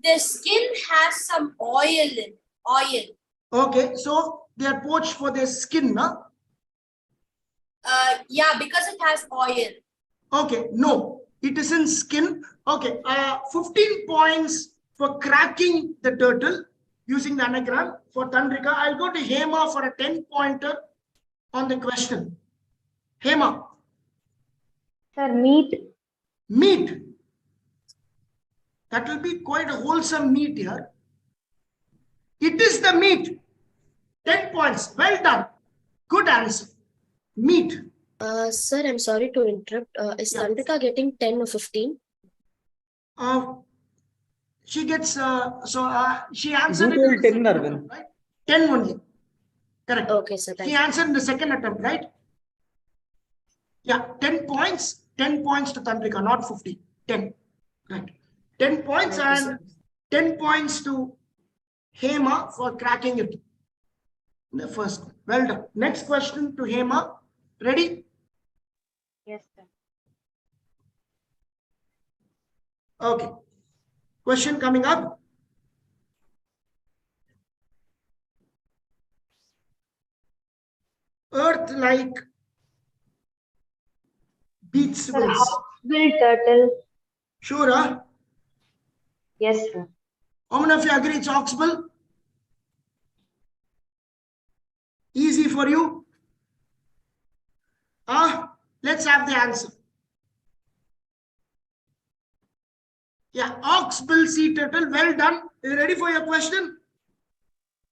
The skin has some oil in oil. Okay, so they are poached for their skin, huh? Yeah, because it has oil. Okay, no. It is in skin. Okay, 15 points for cracking the turtle using the anagram for Tandrika. I'll go to Hema for a 10-pointer on the question. Hema. Sir, meat. Meat. That will be quite a wholesome meat here. It is the meat. 10 points. Well done. Good answer. Meat. Sir, I'm sorry to interrupt. Is Tandrika getting 10 or 15? She gets, she answered You it. told 10, Arvind. Right? 10 only. Correct. Okay, sir. She answered in the second attempt, right? Yeah, 10 points. 10 points to Tandrika, not 50. 10. Right. 10 points and 10 points to Hema for cracking it. The first one. Well done. Next question to Hema. Ready? Yes, sir. Okay. Question coming up. Earth-like beach swells. Hawksbill turtle. Sure, huh? Yes, sir. How many of you agree it's Hawksbill? Easy for you? Let's have the answer. Yeah, Hawksbill sea turtle. Well done. Are you ready for your question?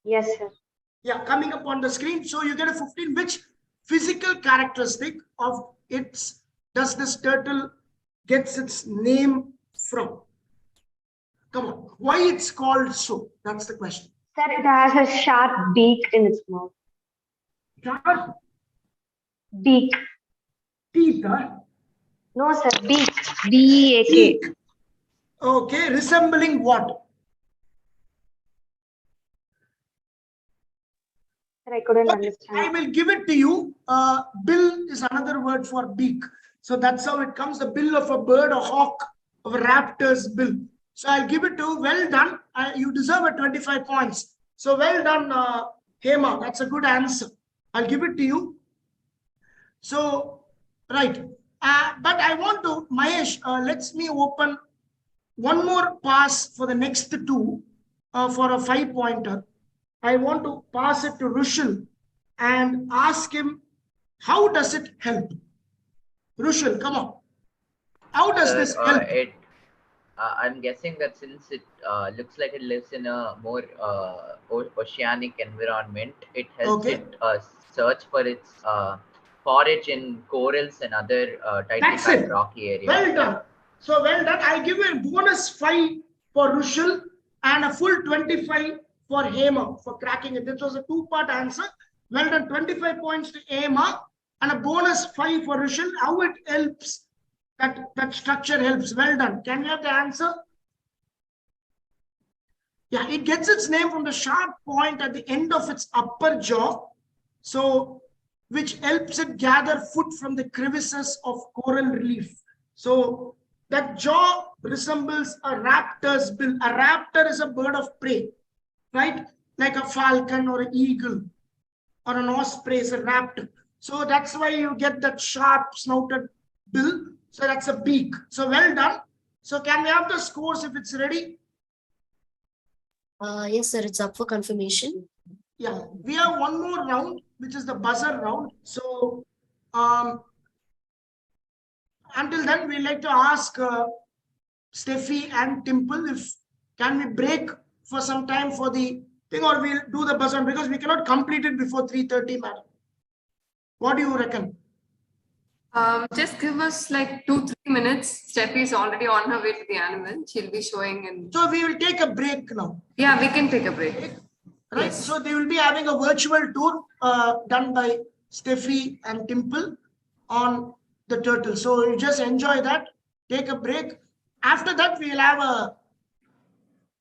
Yes, sir. Yeah, coming up on the screen. So you get a 15. Which physical characteristic of its does this turtle gets its name from? Come on. Why it's called so? That's the question. Sir, it has a sharp beak in its mouth. Sharp Beak. teeth, huh? No, sir. Beak. B-E-A-K. Beak. Okay, resembling what? Sir, I couldn't Okay, understand. I will give it to you. Bill is another word for beak. So that's how it comes. The bill of a bird, a hawk, of a raptor's bill. So I'll give it to you. Well done. You deserve a 25 points. So well done, Hema. That's a good answer. I'll give it to you. So, right. But I want to, Mahesh, let me open one more pass for the next two for a 5-pointer. I want to pass it to Rushil and ask him, how does it help? Rushil, come on. How does this help? I'm guessing that since it looks like it lives in a more oceanic environment, it helps it search for its forage in corals and other tightly packed rocky areas. Well done. So well done. I'll give you a bonus 5 for Rushil and a full 25 for Hema for cracking it. This was a 2-part answer. Well done. 25 points to Hema and a bonus 5 for Rushil. How it helps, that structure helps. Well done. Can you have the answer? Yeah, it gets its name from the sharp point at the end of its upper jaw. So, which helps it gather food from the crevices of coral relief. So, that jaw resembles a raptor's bill. A raptor is a bird of prey, right? Like a falcon or an eagle or an osprey is a raptor. So that's why you get that sharp snouted bill. So that's a beak. So well done. So can we have the scores if it's ready? Yes, sir. It's up for confirmation. Yeah, we have one more round, which is the buzzer round. So until then, we'd like to ask Steffi and Timple if can we break for some time for the thing, or we'll do the buzzer because we cannot complete it before 3:30, madam. What do you reckon? Just give us like 2-3 minutes. Steffi is already on her way to the animal. She'll be showing in. So we will take a break now. Yeah, we can take a break. Right. Yes. So they will be having a virtual tour done by Steffi and Timple on the turtle. So you just enjoy that. Take a break. After that, we will have a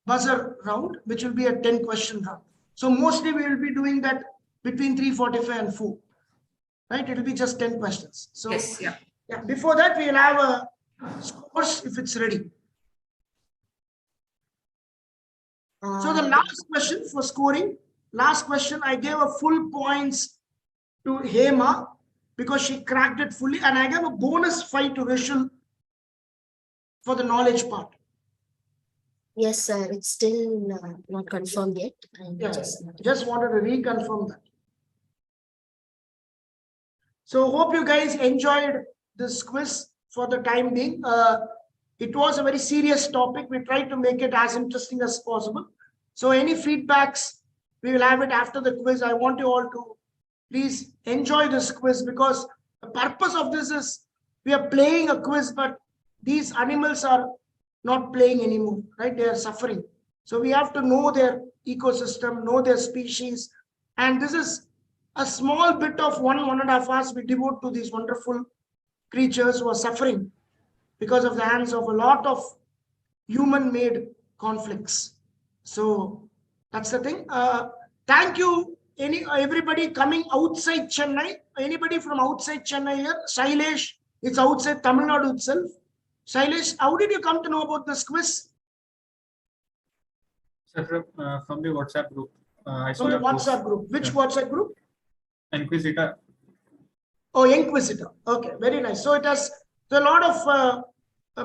buzzer round, which will be a 10-question round. So mostly we will be doing that between 3:45 and 4. Right? It will be just 10 questions. So yes, yeah. Before that, we will have a scores if it's ready. So the last question for scoring, last question, I gave a full points to Hema because she cracked it fully, and I gave a bonus 5 to Rishul for the knowledge part? Yes, sir. It's still not confirmed yet. Yeah, just wanted to reconfirm that. So hope you guys enjoyed this quiz for the time being. It was a very serious topic. We tried to make it as interesting as possible. So any feedbacks, we will have it after the quiz. I want you all to please enjoy this quiz, because the purpose of this is we are playing a quiz, but these animals are not playing anymore, right? They are suffering. So we have to know their ecosystem, know their species. And this is a small bit of 1.5 hours we devote to these wonderful creatures who are suffering because of the hands of a lot of human-made conflicts. So that's the thing. Thank you, everybody coming outside Chennai. Anybody from outside Chennai here? Shailesh, it's outside Tamil Nadu itself. Shailesh, how did you come to know about this quiz? Sir, from the WhatsApp group. I saw From the your post. WhatsApp group. Which WhatsApp group? Inquisitor. Oh, Inquisitor. Okay, very nice. So it has a lot of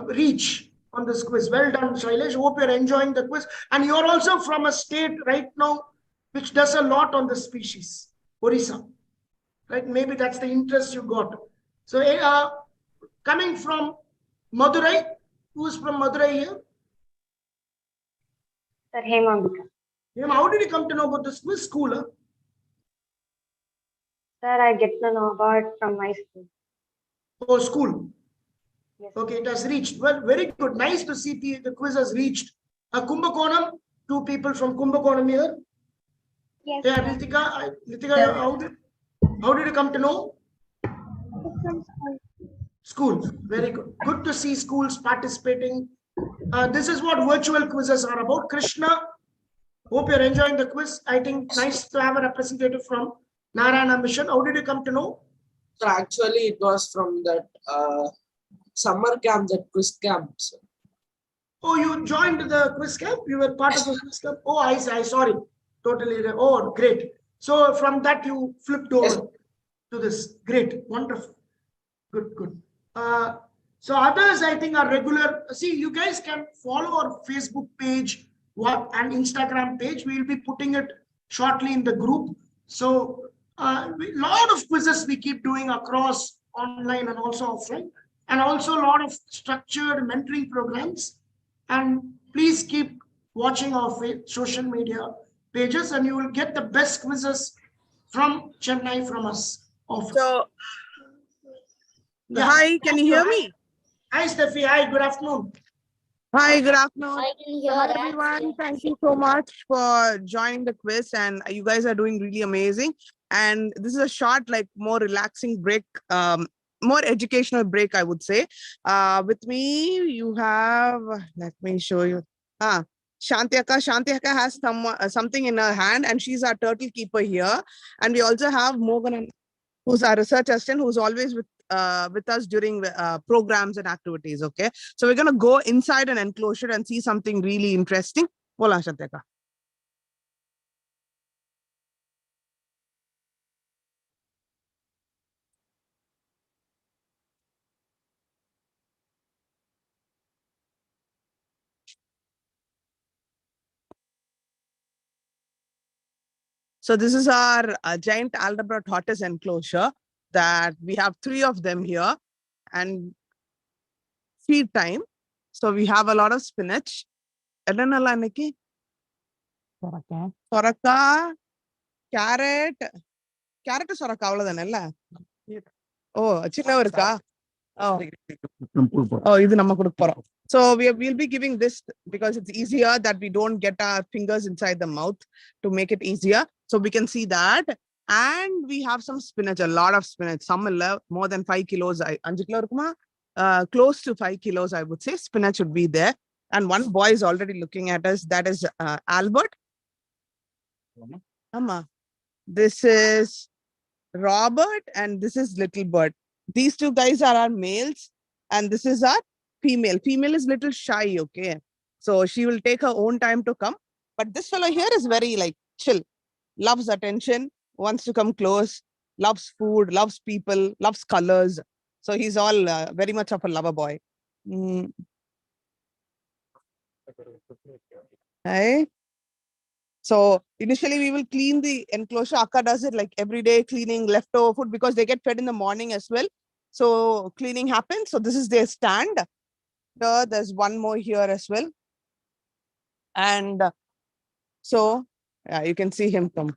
reach on this quiz. Well done, Shailesh. Hope you're enjoying the quiz. And you're also from a state right now which does a lot on the species, Orissa. Right? Maybe that's the interest you got. So coming from Madurai, who's from Madurai here? Sir, Hemambika. How did you come to know about this quiz? School, huh? Sir, I get to know about it from my school. Oh, school. Yes. Okay, it has reached. Well, very good. Nice to see the quiz has reached. Kumbakonam, 2 people from Kumbakonam here. Yes. Yeah, Ritika, how did you come to know? From school. School. Very good. Good to see schools participating. This is what virtual quizzes are about. Krishna, hope you're enjoying the quiz. I think nice to have a representative from Narayana Mission. How did you come to know? So actually, it was from that summer camp, that quiz camp. Sir. Oh, you joined the quiz camp? You were part of the quiz camp? Oh, I sorry. Totally. Oh, great. So from that, you flipped over to this. Great. Wonderful. Good. So others, I think, are regular. See, you guys can follow our Facebook page and Instagram page. We will be putting it shortly in the group. So a lot of quizzes we keep doing across online and also offline, and also a lot of structured mentoring programs. And please keep watching our social media pages, and you will get the best quizzes from Chennai from us. So, hi, can you hear me? Hi, Steffi. Hi, good afternoon. Hi, good afternoon. I can hear Hi, that. everyone. Thank you so much for joining the quiz, and you guys are doing really amazing. And this is a short, like more relaxing break, more educational break, I would say. With me, you have, let me show you. Shantyaka. Shantyaka has something in her hand, and she's our turtle keeper here. And we also have Mogan, who's our research assistant, who's always with us during programs and activities. Okay, so we're gonna go inside an enclosure and see something really interesting. Hola, Shantyaka. So this is our giant Aldabra tortoise enclosure that we have 3 of them here, and feed time. So we have a lot of spinach. Soraka, carrot, soraka avladhanella. Oh, chilla irukka. Oh, idu namma kudukka porom. So we'll be giving this because it's easier that we don't get our fingers inside the mouth, to make it easier. So we can see that. And we have some spinach, a lot of spinach. Some more than 5 kilos. 5 kilo irukuma? Close to 5 kilos, I would say. Spinach would be there. And one boy is already looking at us. That is Albert. Amma. This is Robert, and this is Little Bird. These 2 guys are our males, and this is our female. Female is little shy, okay? So she will take her own time to come. But this fellow here is very like chill, loves attention, wants to come close, loves food, loves people, loves colors. So he's all very much of a lover boy. Right? So initially we will clean the enclosure. Akka does it like every day, cleaning leftover food because they get fed in the morning as well. So cleaning happens. So this is their stand. There's one more here as well. And so yeah, you can see him come.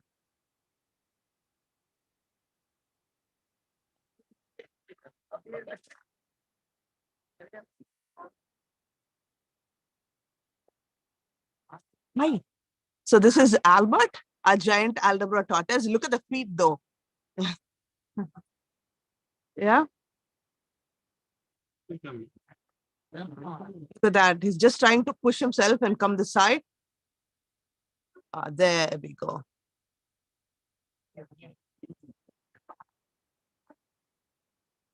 Hi. So this is Albert, a giant Aldabra tortoise. Look at the feet though. Yeah. Look at that. He's just trying to push himself and come this side. There we go.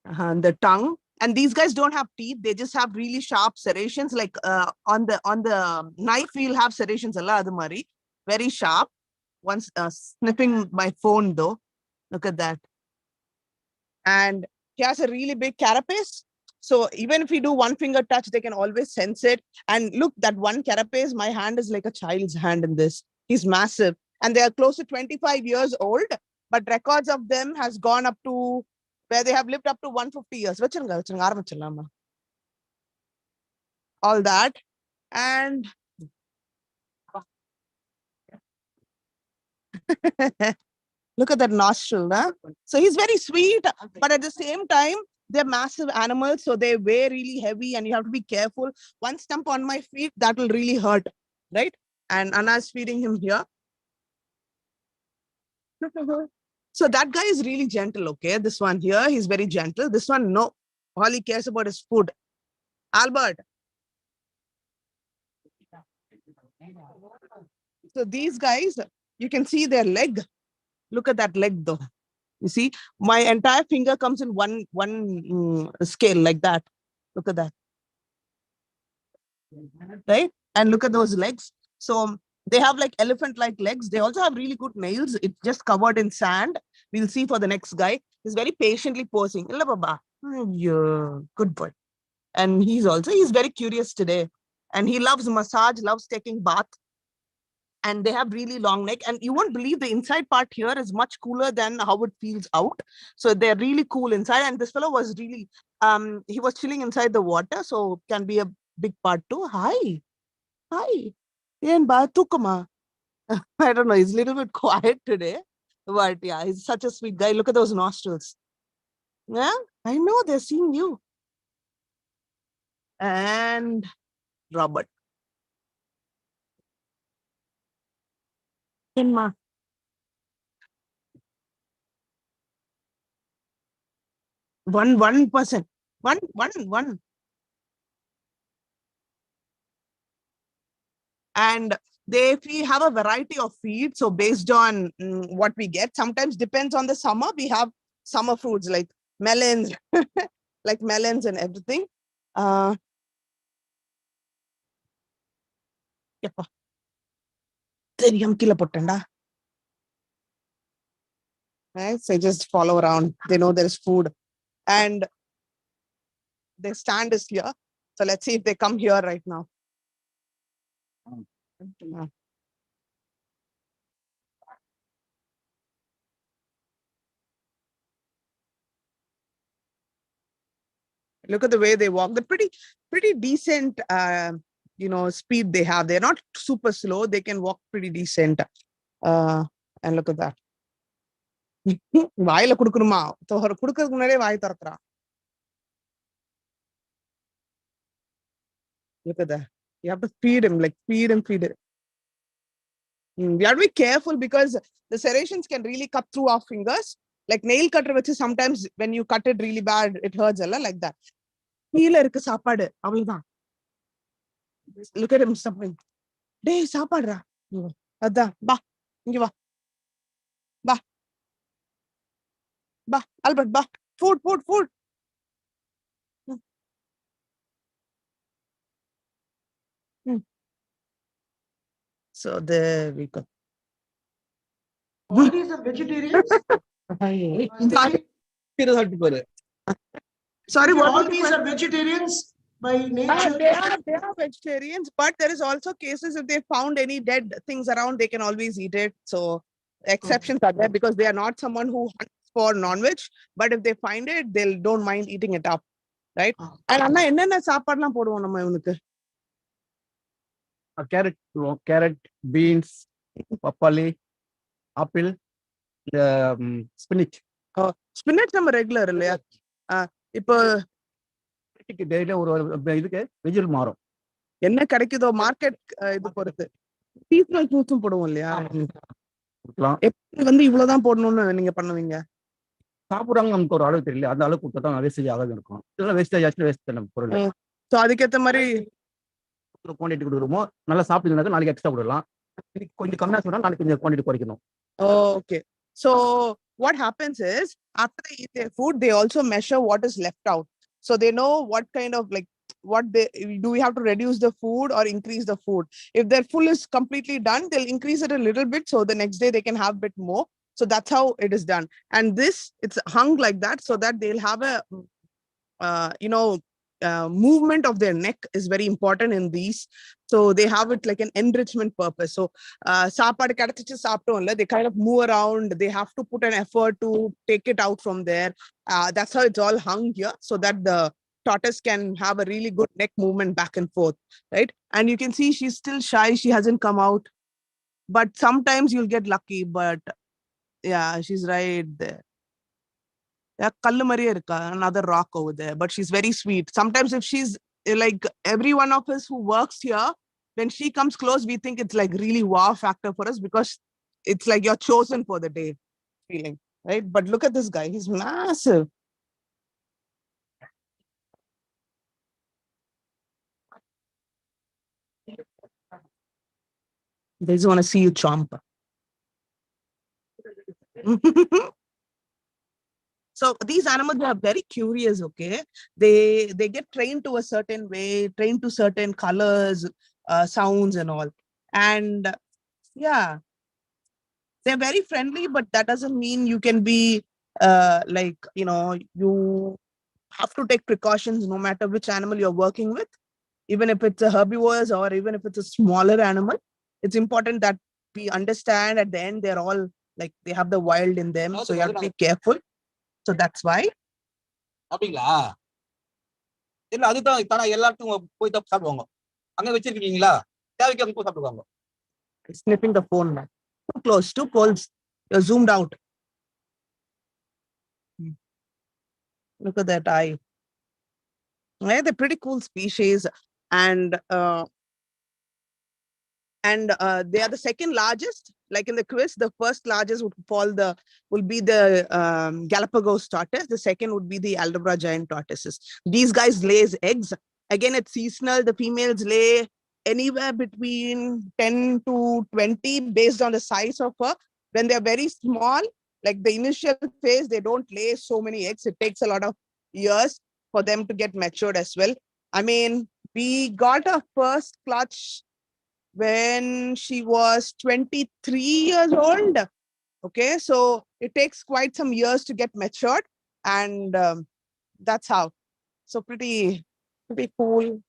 The tongue. And these guys don't have teeth. They just have really sharp serrations. Like on the knife, we'll have serrations. Very sharp. Once sniffing my phone though. Look at that. And he has a really big carapace. So even if we do one finger touch, they can always sense it. And look, that one carapace, my hand is like a child's hand in this. He's massive. And they are close to 25 years old. But records of them has gone up to where they have lived up to 150 years. All that. And look at that nostril. Huh? So he's very sweet, but at the same time, they're massive animals. So they weigh really heavy and you have to be careful. One stump on my feet, that will really hurt. Right? And Anna's feeding him here. So that guy is really gentle. Okay. This one here, he's very gentle. This one, no. All he cares about is food. Albert. So these guys, you can see their leg. Look at that leg though. You see, my entire finger comes in one scale like that. Look at that. Right? And look at those legs. So they have like elephant-like legs. They also have really good nails. It's just covered in sand. We'll see for the next guy. He's very patiently posing. Yeah, good boy. And he's very curious today. And he loves massage, loves taking bath. And they have really long neck. And you won't believe the inside part here is much cooler than how it feels out. So they're really cool inside. And this fellow was really, he was chilling inside the water. So can be a big part too. Hi. Hi. I don't know. He's a little bit quiet today. But yeah, he's such a sweet guy. Look at those nostrils. Yeah, I know they're seeing you. And Robert. Emma. 1%. One. And we have a variety of feed. So based on what we get, sometimes depends on the summer. We have summer fruits like melons, like melons and everything. Right? So just follow around. They know there's food. And their stand is here. So let's see if they come here right now. Look at the way they walk. They're pretty decent, speed they have. They're not super slow. They can walk pretty decent. And look at that. வாயில குடுக்கணுமா குடுக்கறதுக்கு முன்னாடியே வாய் திறக்கறான். Look at that. You have to feed him, like feed him. We have to be careful because the serrations can really cut through our fingers. Like nail cutter, which is sometimes when you cut it really bad, it hurts a lot like that. Look at him suffering. Hey, sapada. Adda, ba, inge va. Ba. Ba, Albert, ba. Food. So there we go. All these are vegetarians? Sorry, what? All these are vegetarians? by nature. They are vegetarians, but there is also cases if they found any dead things around, they can always eat it. So exceptions are there because they are not someone who hunts for non-veg, but if they find it, they don't mind eating it up, right? And அண்ணா என்னென்ன சாப்பாடுலாம் போடுவோம் நம்ம இவனுக்கு? Carrot, beans, papali, apple, spinach. Spinach நம்ம regular இல்லையா? இப்போ daily ஒரு இதுக்கு வெஜிடபிள் மாறும். என்ன கிடைக்குதோ மார்க்கெட் இது பொறுத்து சீசனல் ஃப்ரூட்ஸும் போடுவோம் இல்லையா? எப்படி வந்து இவ்வளவுதான் போடணும்னு நீங்க பண்ணுவீங்க? சாப்பிடுறாங்க நமக்கு ஒரு அளவு தெரியல, அந்த அளவுக்கு கொடுத்தா தான் வேஸ்டேஜ் ஆகாது இருக்கும். இதெல்லாம் வேஸ்டேஜ் ஆச்சு வேஸ்ட் நம்ம பொருள். ஸோ அதுக்கேற்ற மாதிரி குவான்டிட்டி கொடுக்குறோமோ நல்லா சாப்பிடுறதுனால நாளைக்கு எக்ஸ்ட்ரா கொடுக்கலாம். கொஞ்சம் கம்மியாக சொன்னா நாளைக்கு கொஞ்சம் குவான்டிட்டி குறைக்கணும். Okay. So what happens is after they eat their food, they also measure what is left out. So they know what kind of like what they do. We have to reduce the food or increase the food. If their full is completely done, they'll increase it a little bit. So the next day they can have a bit more. So that's how it is done. And this, it's hung like that so that they'll have a, movement of their neck is very important in these. So they have it like an enrichment purpose. So சாப்பாடு கிடைச்சிச்சு சாப்பிட்டோம்ல, they kind of move around. They have to put an effort to take it out from there. That's how it's all hung here so that the tortoise can have a really good neck movement back and forth, right? And you can see she's still shy. She hasn't come out. But sometimes you'll get lucky. But yeah, she's right there. Yeah, kallu mariye irukka, another rock over there, but she's very sweet. Sometimes if she's like every one of us who works here, when she comes close, we think it's like really wow factor for us because it's like you're chosen for the day feeling, right? But look at this guy, he's massive. They just want to see you chomp. So these animals are very curious, okay? They get trained to a certain way, trained to certain colors, sounds and all. And yeah, they're very friendly, but that doesn't mean you can be you have to take precautions no matter which animal you're working with. Even if it's a herbivores or even if it's a smaller animal, it's important that we understand at the end they're all like they have the wild in them. So you have to be careful. So that's why. அப்படிங்களா? இல்ல அதுதான் தானா எல்லாருக்கும் போய் தான் சாப்பிடுவாங்க. அங்க வச்சிருக்கீங்களா? தேவைக்கு அங்க போய் சாப்பிடுவாங்க. Sniffing the phone, man. Too close, too close. You're zoomed out. Look at that eye. Yeah, they're pretty cool species, and they are the second largest. Like in the quiz, the first largest will be the Galapagos tortoise. The second would be the Aldabra giant tortoises. These guys lays eggs. Again, it's seasonal. The females lay anywhere between 10 to 20 based on the size of her. When they're very small, like the initial phase, they don't lay so many eggs. It takes a lot of years for them to get matured as well. I mean, we got our first clutch when she was 23 years old. Okay, so it takes quite some years to get matured, and that's how. So pretty cool.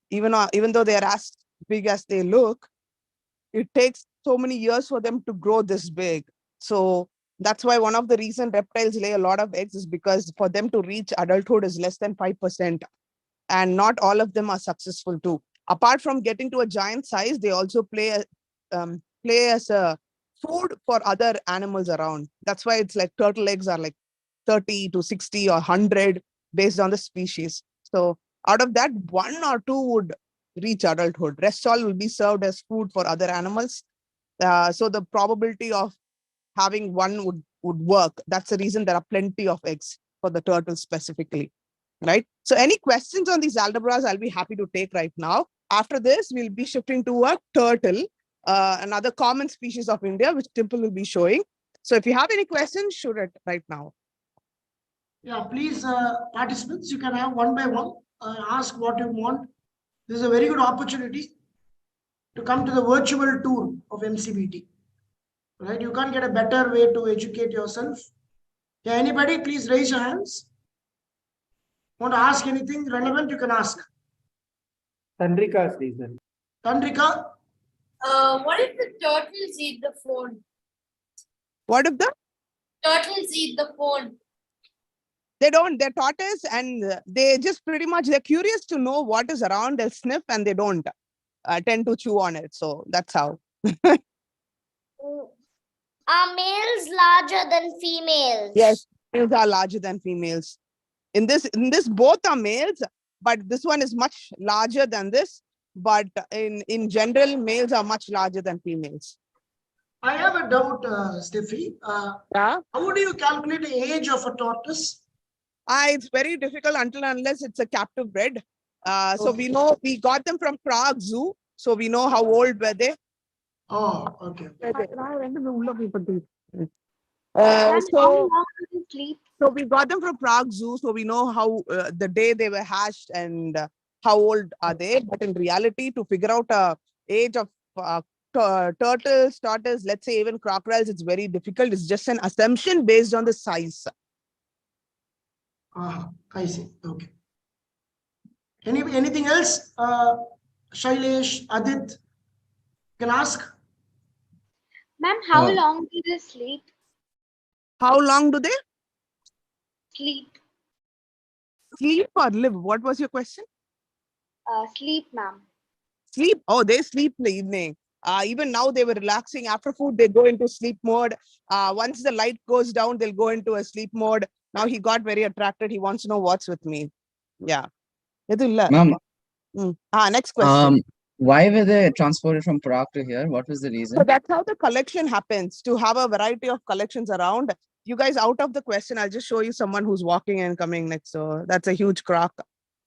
Even though they are as big as they look, it takes so many years for them to grow this big. So that's why one of the reason reptiles lay a lot of eggs is because for them to reach adulthood is less than 5%. And not all of them are successful too. Apart from getting to a giant size, they also play as a food for other animals around. That's why it's like turtle eggs are like 30 to 60 or 100 based on the species. So out of that, 1 or 2 would reach adulthood. Rest all will be served as food for other animals. So the probability of having one would work. That's the reason there are plenty of eggs for the turtle specifically. Right? So any questions on these aldabras, I'll be happy to take right now. After this, we'll be shifting to a turtle, another common species of India, which Dimple will be showing. So if you have any questions, shoot it right now. Yeah, please, participants, you can have one by one, ask what you want. This is a very good opportunity to come to the virtual tour of MCBT. Right? You can't get a better way to educate yourself. Yeah, anybody, please raise your hands. Want to ask anything relevant, you can ask. Tandrika's reason. Tandrika? What if the turtles eat the phone? What if the Turtles eat the phone. they don't? They're tortoise, and they just pretty much they're curious to know what is around. They'll sniff, and they don't tend to chew on it. So that's how. Are males larger than females? Yes, males are larger than females. In this, both are males, but this one is much larger than this. But in general, males are much larger than females. I have a doubt, Steffi. Yeah. How do you calculate the age of a tortoise? It's very difficult unless it's a captive bred. So we know we got them from Prague Zoo, so we know how old were they. Oh, okay. So we got them from Prague Zoo, so we know how the day they were hatched and how old are they. But in reality, to figure out age of turtles, tortoise, let's say even crocodiles, it's very difficult. It's just an assumption based on the size. I see. Okay. Anything else? Shailesh, Adit, you can ask. Ma'am, how long do they sleep? How long do they Sleep. sleep or live? What was your question? Sleep, ma'am. Sleep. Oh, they sleep in the evening. Even now they were relaxing after food. They go into sleep mode. Once the light goes down, they'll go into a sleep mode. Now he got very attracted. He wants to know what's with me. Yeah. Ma'am, Next question. why were they transported from Prague to here? What was the reason? So that's how the collection happens, to have a variety of collections around. You guys, out of the question, I'll just show you someone who's walking and coming next. So that's a huge croc.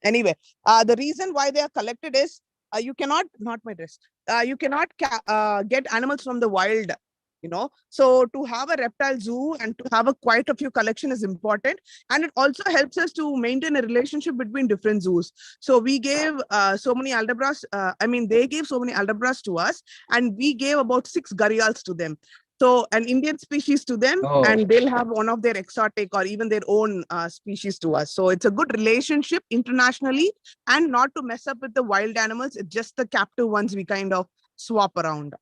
Anyway, the reason why they are collected is you cannot, not my dress, you cannot get animals from the wild. So to have a reptile zoo and to have quite a few collection is important, and it also helps us to maintain a relationship between different zoos. So we gave so many aldabras, they gave so many aldabras to us, and we gave about 6 gharials to them. So an Indian species to them, and they'll have one of their exotic or even their own species to us. So it's a good relationship internationally, and not to mess up with the wild animals. It's just the captive ones we kind of swap around.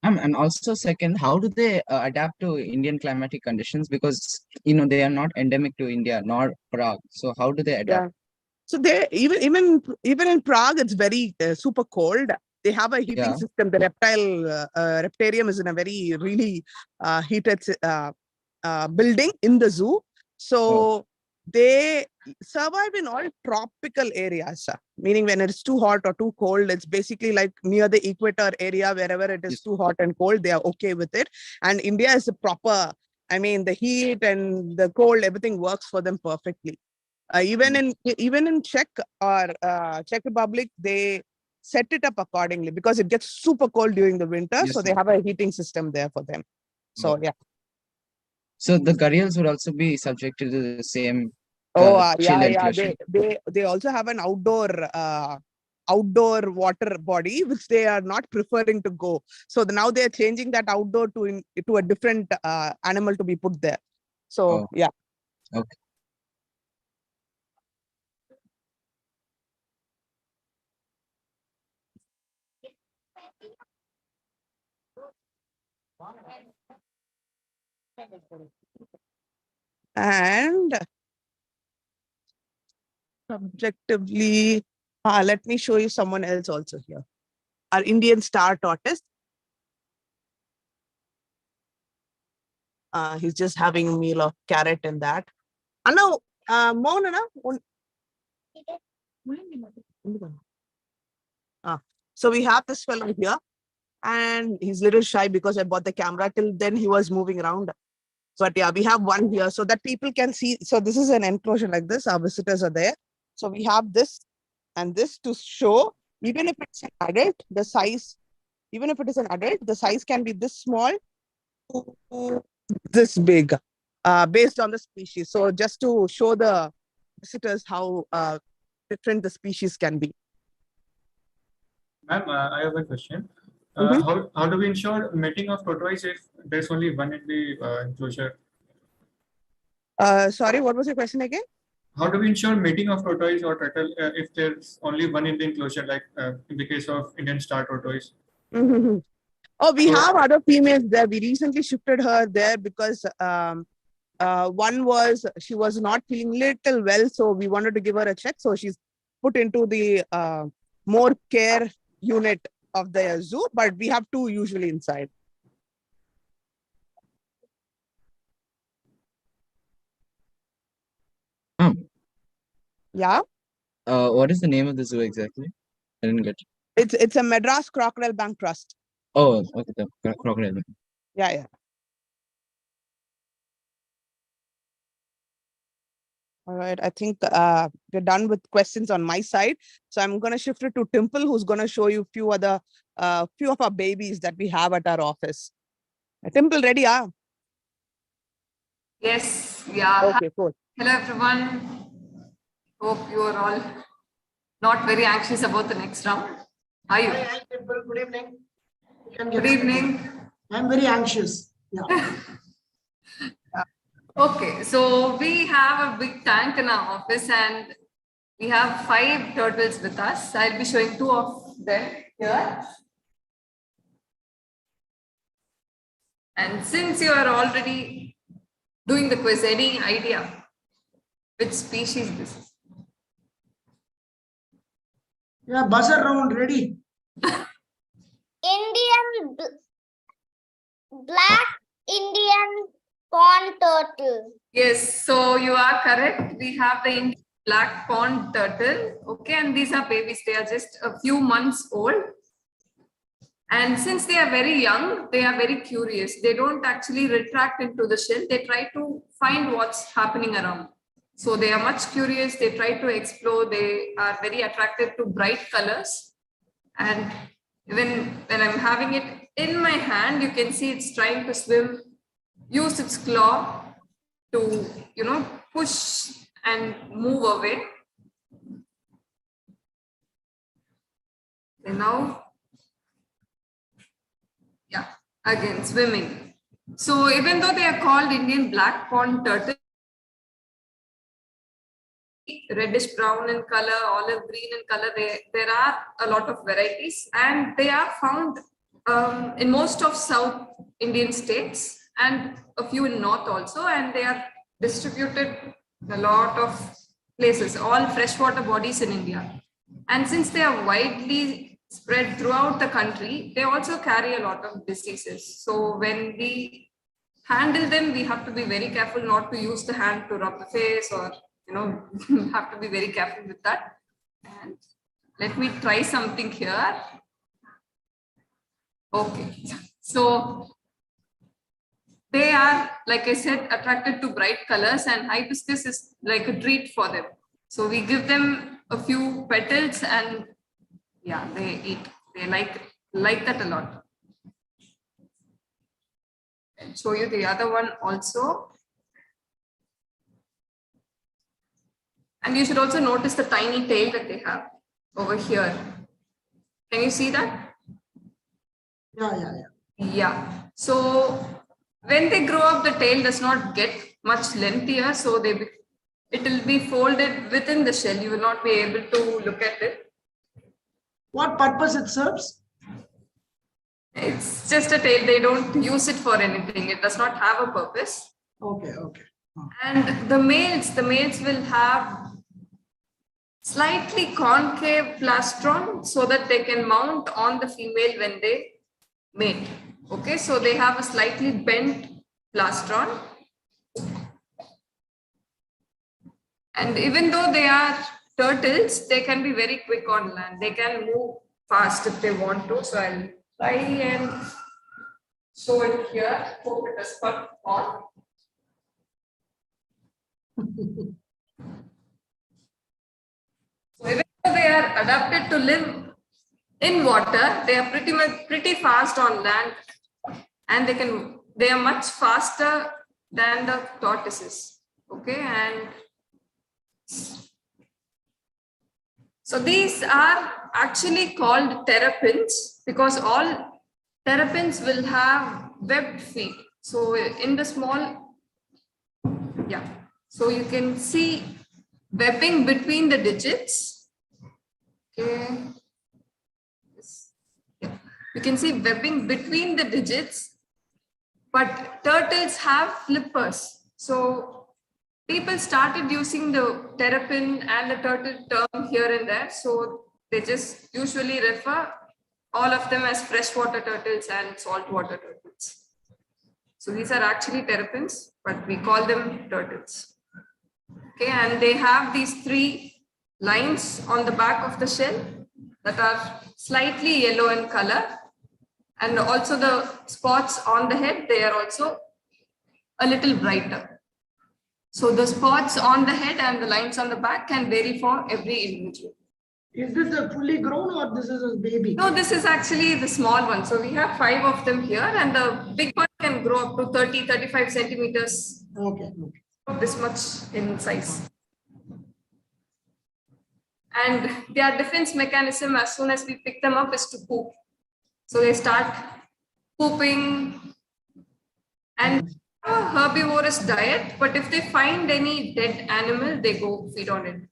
And also second, how do they adapt to Indian climatic conditions? Because they are not endemic to India nor Prague. So how do they adapt? Yeah. So they even in Prague, it's very super cold. They have a heating system. The reptarium is in a very really heated building in the zoo. So they survive in all tropical areas, meaning when it's too hot or too cold, it's basically like near the equator area, wherever it is too hot and cold, they are okay with it. And India is a proper, the heat and the cold, everything works for them perfectly. Even in Czech or Czech Republic, they set it up accordingly because it gets super cold during the winter. So they have a heating system there for them. So yeah. So the gharials would also be subjected to the same chill and cushion. They also have an outdoor water body which they are not preferring to go. So now they are changing that outdoor to a different animal to be put there. So yeah. Okay. And subjectively, let me show you someone else also here. Our Indian star tortoise. He's just having a meal of carrot and that. So we have this fellow here, and he's a little shy because I bought the camera. Till then he was moving around. But yeah, we have one here so that people can see. So this is an enclosure like this. Our visitors are there. So we have this and this to show, even if it's an adult, the size, even if it is an adult, the size can be this small to this big, based on the species. So just to show the visitors how different the species can be. Ma'am, I have a question. How do we ensure mating of tortoise if there's only one in the enclosure? Sorry, what was your question again? How do we ensure mating of tortoise or turtle if there's only one in the enclosure, like in the case of Indian star tortoise? Oh, we have other females there. We recently shifted her there because one was she was not feeling little well, so we wanted to give her a check. So she's put into the more care unit of the zoo, but we have two usually inside. Yeah. What is the name of the zoo exactly? I didn't get it. It's a Madras Crocodile Bank Trust. Oh, okay, the crocodile. Yeah, yeah. All right, I think we're done with questions on my side. So I'm going to shift it to Timple, who's going to show you few of our babies that we have at our office. Timple, ready? Yeah. Yes, yeah. Okay, cool. Hello, everyone. Hope you are all not very anxious about the next round. Are you? Hi, Dimple. Good evening. Good evening. I'm very anxious. Yeah. Okay, so we have a big tank in our office and we have 5 turtles with us. I'll be showing 2 of them here. And since you are already doing the quiz, any idea which species this is? Yeah, buzzer round ready. Indian black Indian pond turtle. Yes, so you are correct. We have the Indian black pond turtle. Okay, and these are babies. They are just a few months old. And since they are very young, they are very curious. They don't actually retract into the shell. They try to find what's happening around. So they are much curious. They try to explore. They are very attracted to bright colors. And even when I'm having it in my hand, you can see it's trying to swim, use its claw to, push and move away. And now, yeah, again, swimming. So even though they are called Indian black pond turtle, reddish brown in color, olive green in color, there are a lot of varieties and they are found in most of South Indian states and a few in North also, and they are distributed in a lot of places, all freshwater bodies in India. And since they are widely spread throughout the country, they also carry a lot of diseases. So when we handle them, we have to be very careful not to use the hand to rub the face or, have to be very careful with that. And let me try something here. Okay, so they are, like I said, attracted to bright colors, and hibiscus is like a treat for them. So we give them a few petals and yeah, they eat. They like that a lot. I'll show you the other one also. And you should also notice the tiny tail that they have over here. Can you see that? Yeah. So when they grow up, the tail does not get much lengthier. So it will be folded within the shell. You will not be able to look at it. What purpose it serves? It's just a tail. They don't use it for anything. It does not have a purpose. Okay. And the males will have slightly concave plastron so that they can mount on the female when they mate. Okay, so they have a slightly bent plastron. And even though they are turtles, they can be very quick on land. They can move fast if they want to. So I'll try and show it here. Hope it is cut on. So even though they are adapted to live in water, they are pretty fast on land, and they are much faster than the tortoises. Okay, and so these are actually called terrapins because all terrapins will have webbed feet. So in the small, yeah, so you can see webbing between the digits. Okay. Yeah. You can see webbing between the digits, but turtles have flippers. So people started using the terrapin and the turtle term here and there. So they just usually refer all of them as freshwater turtles and saltwater turtles. So these are actually terrapins, but we call them turtles. Okay, and they have these 3 lines on the back of the shell that are slightly yellow in color. And also the spots on the head, they are also a little brighter. So the spots on the head and the lines on the back can vary for every individual. Is this a fully grown or this is a baby? No, this is actually the small one. So we have 5 of them here, and the big one can grow up to 30, 35 centimeters. Okay. This much in size. And their defense mechanism as soon as we pick them up is to poop. So they start pooping and a herbivorous diet, but if they find any dead animal, they go feed on it.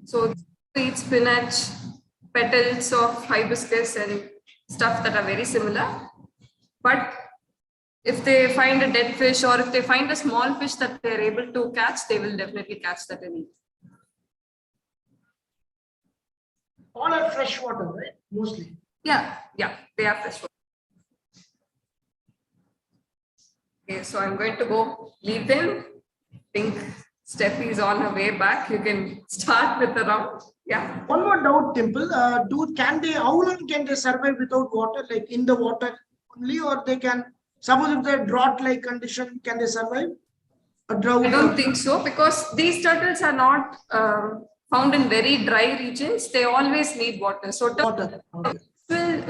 So they eat spinach, petals of hibiscus and stuff that are very similar. But if they find a dead fish or if they find a small fish that they're able to catch, they will definitely catch that and eat. All are freshwater, right? Mostly. Yeah, they are freshwater. Okay, so I'm going to go leave them. I think Steffi is on her way back. You can start with the round. Yeah. One more doubt, Dimple. How long can they survive without water? Like in the water only, or they can, suppose if they're drought-like condition, can they survive? A drought? I don't think so, because these turtles are not found in very dry regions. They always need water. So water. Okay.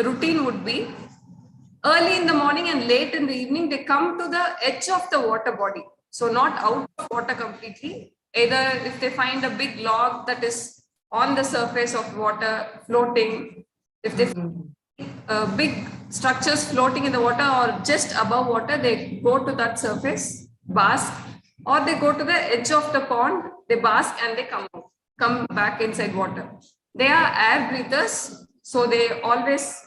Routine would be early in the morning and late in the evening, they come to the edge of the water body. So not out of water completely. Either if they find a big log that is on the surface of water floating, if they find big structures floating in the water or just above water, they go to that surface, bask, or they go to the edge of the pond, they bask and they come back inside water. They are air breathers, so they always,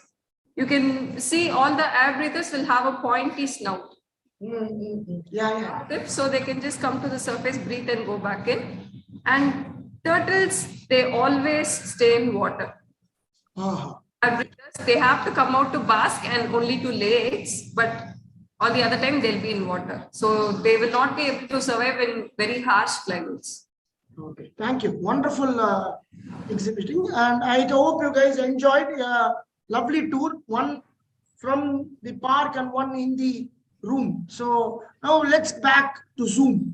you can see all the air breathers will have a pointy snout. Yeah. So they can just come to the surface, breathe and go back in. And turtles, they always stay in water. They have to come out to bask and only to lay eggs, but all the other time they'll be in water. So they will not be able to survive in very harsh climates. Okay, thank you. Wonderful exhibiting, and I hope you guys enjoyed a lovely tour. One from the park and one in the room. So now let's back to Zoom,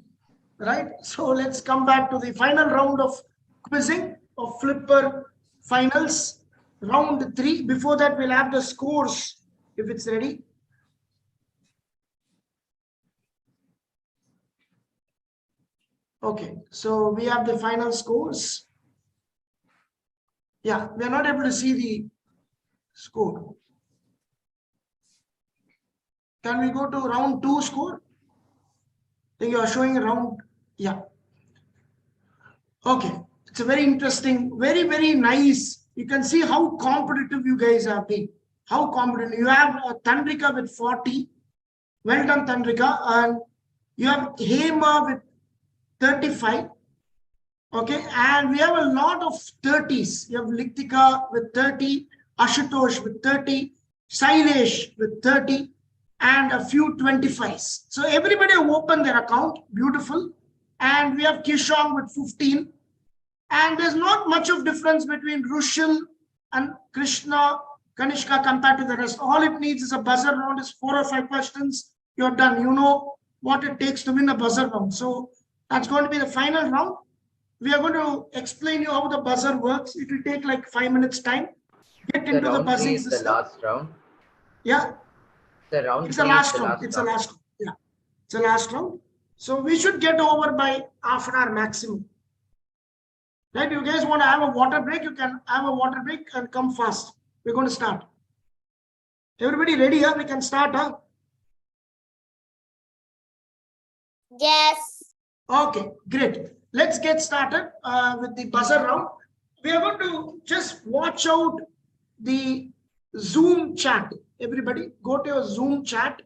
right? So let's come back to the final round of quizzing of Flipper finals, round 3. Before that, we'll have the scores if it's ready. Okay, so we have the final scores. Yeah, we are not able to see the score. Can we go to round 2 score? I think you are showing round, yeah. Okay, it's a very interesting, very, very nice. You can see how competitive you guys have been. How competitive. You have Tandrika with 40. Well done, Tandrika. And you have Hema with 35. Okay, and we have a lot of 30s. You have Liktika with 30, Ashutosh with 30, Sailesh with 30, and a few 25s. So everybody have opened their account. Beautiful. And we have Kishong with 15. And there's not much of difference between Rushil and Krishna, Kanishka compared to the rest. All it needs is a buzzer round. Is 4 or 5 questions. You're done. You know what it takes to win a buzzer round. So that's going to be the final round. We are going to explain you how the buzzer works. It will take like 5 minutes time. Get into the buzzing system. The last round. Yeah. The round. It's the last round. It's the last round. Yeah. It's the last round. So we should get over by half an hour maximum. Right? You guys want to have a water break? You can have a water break and come fast. We're going to start. Everybody ready? Huh? We can start. Huh? Yes. Okay, great. let's get started with the buzzer round. We are going to just watch out the Zoom chat. Everybody go to your Zoom chat.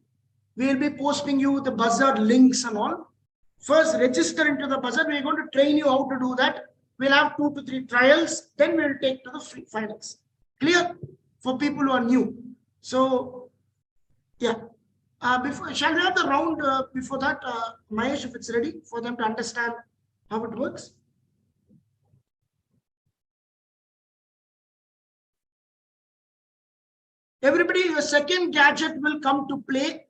We'll be posting you the buzzer links and all. First, register into the buzzer. We're going to train you how to do that. We'll have 2 to 3 trials. Then we'll take to the finals. Clear? For people who are new. So, yeah. Shall we have the round before that, Mahesh, if it's ready for them to understand how it works? Everybody, your second gadget will come to play.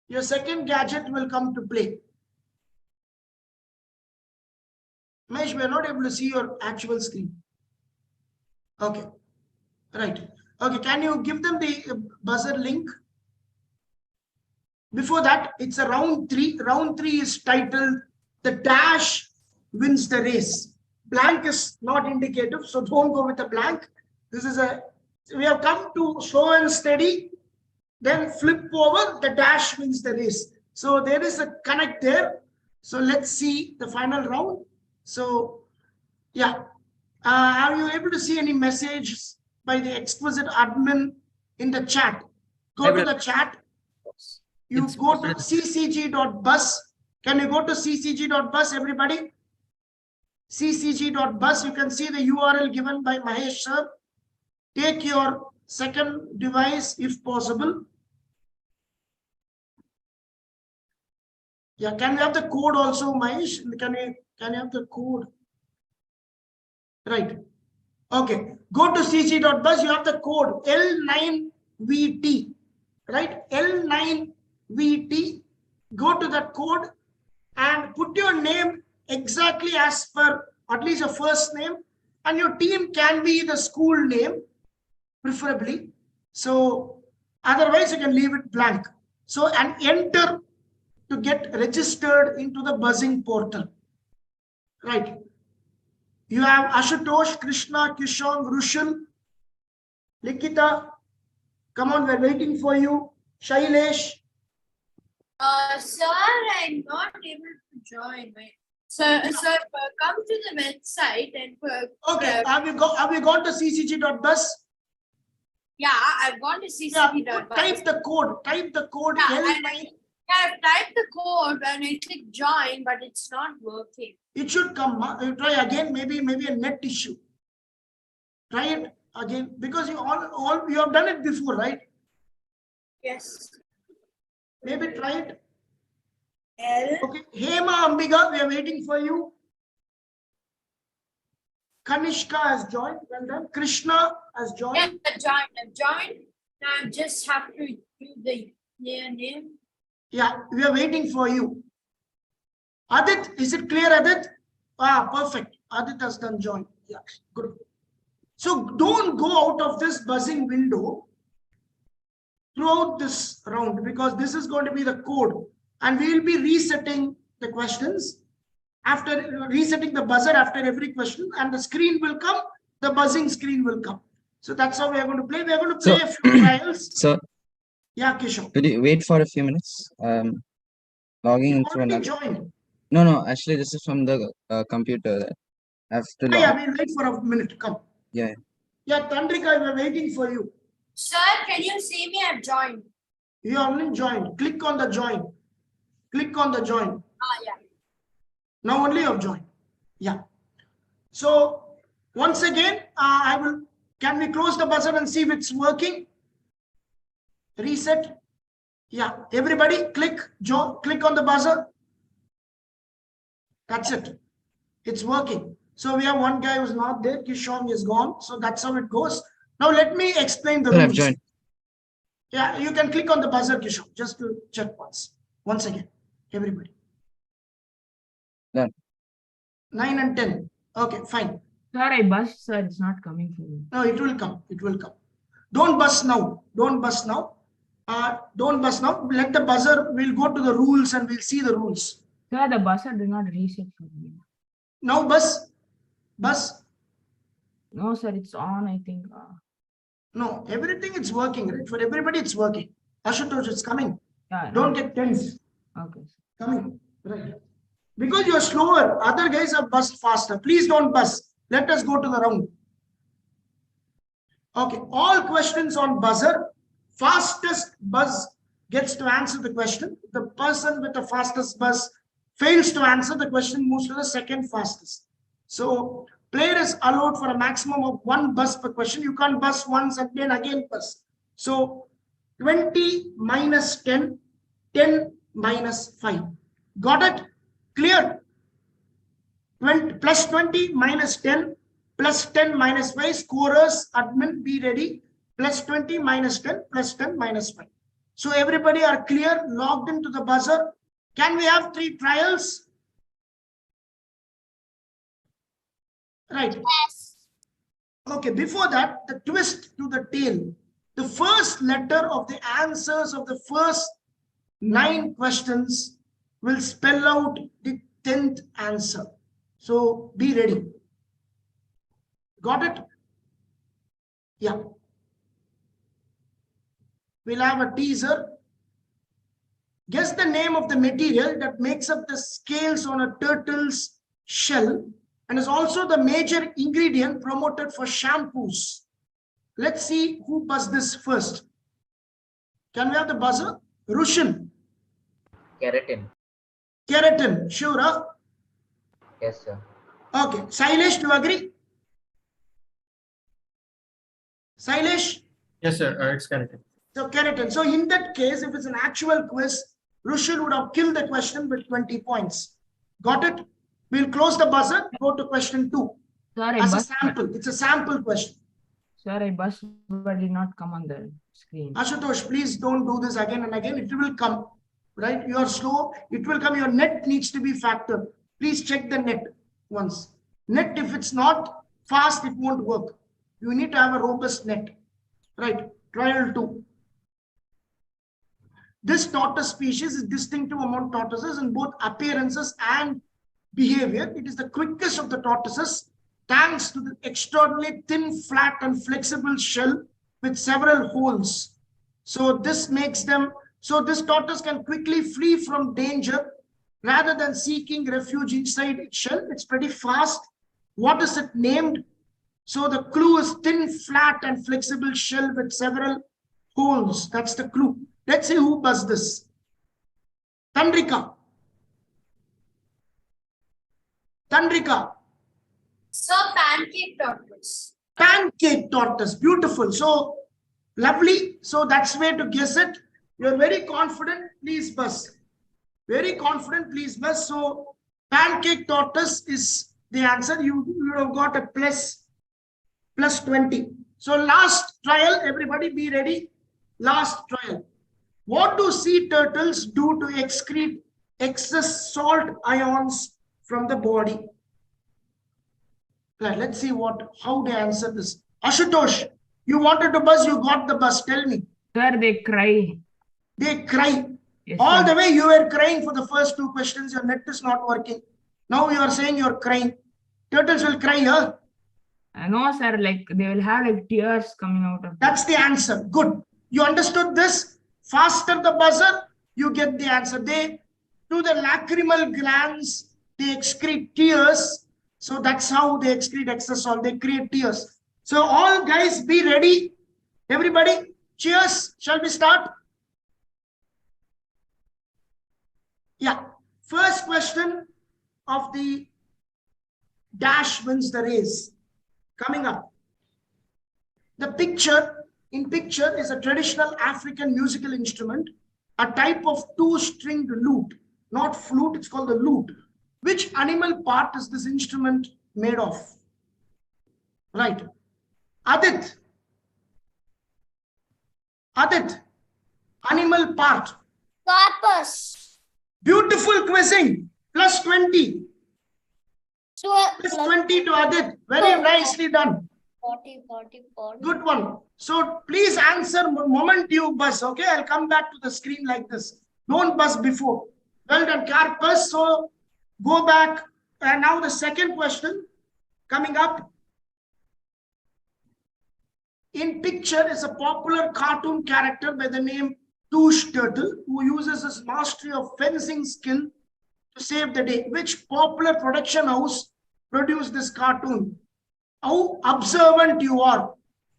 Your second gadget will come to play. Mahesh, we are not able to see your actual screen. Okay. Right. Okay. Can you give them the buzzer link? Before that, it's a round 3. Round 3 is titled "The Dash Wins the Race." Blank is not indicative, so don't go with a blank. This is we have come to slow and steady, then flip over, the dash wins the race. So there is a connect there. So let's see the final round. So, yeah. Are you able to see any messages by the exquisite admin in the chat? Go to the chat. You go to ccg.bus. Can you go to ccg.bus, everybody? ccg.bus. You can see the URL given by Mahesh sir. Take your second device if possible. Yeah, can we have the code also, Mahesh? Can you have the code? Right. Okay. Go to cc.bus. You have the code L9VT. Right? L9VT. Go to that code and put your name exactly as per at least your first name, and your team can be the school name, preferably. So otherwise you can leave it blank. So, and enter to get registered into the buzzing portal. Right. You have Ashutosh, Krishna, Kishon, Rushil, Likita. Come on, we're waiting for you. Shailesh. Sir, I'm not able to join. Sir, come to the website and okay. Have you gone to ccg.bus? Yeah, I've gone to ccg.bus. Yeah, type the code. Type the code L9. I've typed the code and I click join, but it's not working. It should come. Try again. Maybe a net issue. Try it again because you have done it before, right? Yes. Maybe try it. Okay. Hema Ambiga, we are waiting for you. Kanishka has joined. Well done. Krishna has joined. Yeah, I've joined. Now I just have to do the name. Yeah, we are waiting for you. Adit, is it clear, Adit? Ah, perfect. Adit has done join. Yeah, good. So don't go out of this buzzing window throughout this round because this is going to be the code and we will be resetting the questions after resetting the buzzer after every question, and the screen will come, the buzzing screen will come. So that's how we are going to play. We are going to play a few trials. So, yeah, Kishore. Could you wait for a few minutes? Logging into another. Joined. No, actually, this is from the computer. I have to log. Yeah, we'll wait for a minute. Come. Yeah. Yeah, Tandrika, we're waiting for you. Sir, can you see me? I've joined. You only joined. Click on the join. Click on the join. Yeah. Now only you have joined. Yeah. So once again, can we close the buzzer and see if it's working? Reset. Yeah. Everybody click on the buzzer. That's it. It's working. So we have one guy who's not there. Kishon is gone. So that's how it goes. Now let me explain the rules. I've joined. Yeah, you can click on the buzzer, Kishon, just to check once again. Everybody. Done. 9 and 10. Okay, fine. Sir, I buzzed, sir. It's not coming for me. No, it will come. It will come. Don't buzz now. Don't buzz now. Don't buzz now. Let the buzzer. We'll go to the rules and we'll see the rules. Sir, the buzzer did not reset for me. Now buzz. Buzz. No, sir. It's on, I think. No, everything is working, right? For everybody, it's working. Ashutosh, it's coming. Yeah, Don't get tense. Okay. Coming. Right. Because you're slower. Other guys have buzzed faster. Please don't buzz. Let us go to the round. Okay, all questions on buzzer. Fastest buzz gets to answer the question. The person with the fastest buzz fails to answer the question, moves to the second fastest. So player is allowed for a maximum of 1 buzz per question. You can't buzz once and then again buzz. So 20 minus 10, 10 minus 5. Got it? Clear? 20 plus 20 minus 10 plus 10 minus 5. Scorers, admin, be ready. Plus 20 minus 10 plus 10 minus 5. So everybody are clear, logged into the buzzer. Can we have 3 trials? Right. Yes. Okay, before that, the twist to the tail. The first letter of the answers of the first 9 questions will spell out the 10th answer. So be ready. Got it? Yeah. We'll have a teaser. Guess the name of the material that makes up the scales on a turtle's shell and is also the major ingredient promoted for shampoos. Let's see who buzzed this first. Can we have the buzzer? Rushan. Keratin. Keratin. Sure, huh? Yes, sir. Okay. Sailesh, do you agree? Sailesh? Yes, sir. It's keratin. So keratin. So in that case, if it's an actual quiz, Rushan would have killed the question with 20 points. Got it? We'll close the buzzer, go to question 2. Sir, As a sample. It's a sample question. Sir, I buzzed but did not come on the screen. Ashutosh, please don't do this again and again. It will come, right? You are slow. It will come. Your net needs to be factored. Please check the net once. Net, if it's not fast, it won't work. You need to have a robust net, right? Trial 2. This tortoise species is distinctive among tortoises in both appearances and behavior. It is the quickest of the tortoises thanks to the extraordinarily thin, flat, and flexible shell with several holes. So this makes them, so this tortoise can quickly flee from danger rather than seeking refuge inside its shell. It's pretty fast. What is it named? So the clue is thin, flat, and flexible shell with several holes. That's the clue. Let's see who buzzed this. Tandrika. Tandrika. So pancake tortoise. Pancake tortoise. Beautiful. So lovely. So that's way to guess it. You're very confident. Please buzz. Very confident. Please buzz. So pancake tortoise is the answer. You have got a plus 20. So last trial. Everybody be ready. Last trial. What do sea turtles do to excrete excess salt ions from the body? Right, let's see how they answer this. Ashutosh, you wanted to buzz, you got the buzz. Tell me. Sir, they cry. They cry. Yes, All sir. the way you were crying for the first 2 questions. Your net is not working. Now you are saying you're crying. Turtles will cry, huh? No, sir, like they will have like tears coming out of. That's the answer. Good. You understood this? Faster the buzzer, you get the answer. They, to the lacrimal glands, they excrete tears. So that's how they excrete excess salt. They create tears. So all guys be ready. Everybody, cheers. Shall we start? Yeah. First question of the dash wins the race. Coming up. The picture is a traditional African musical instrument, a type of 2-stringed lute, not flute, it's called the lute. Which animal part is this instrument made of? Right. Adit, animal part. Corpus. Beautiful quizzing. Plus 20. So, Plus 20 to Adit. Very nicely done. 40, 40, 40. Good one. So please answer moment you buzz. Okay, I'll come back to the screen like this. Don't buzz before. Well done, Carpus. So go back. And now the second question coming up. In picture is a popular cartoon character by the name Touche Turtle, who uses his mastery of fencing skill to save the day. Which popular production house produced this cartoon? How observant you are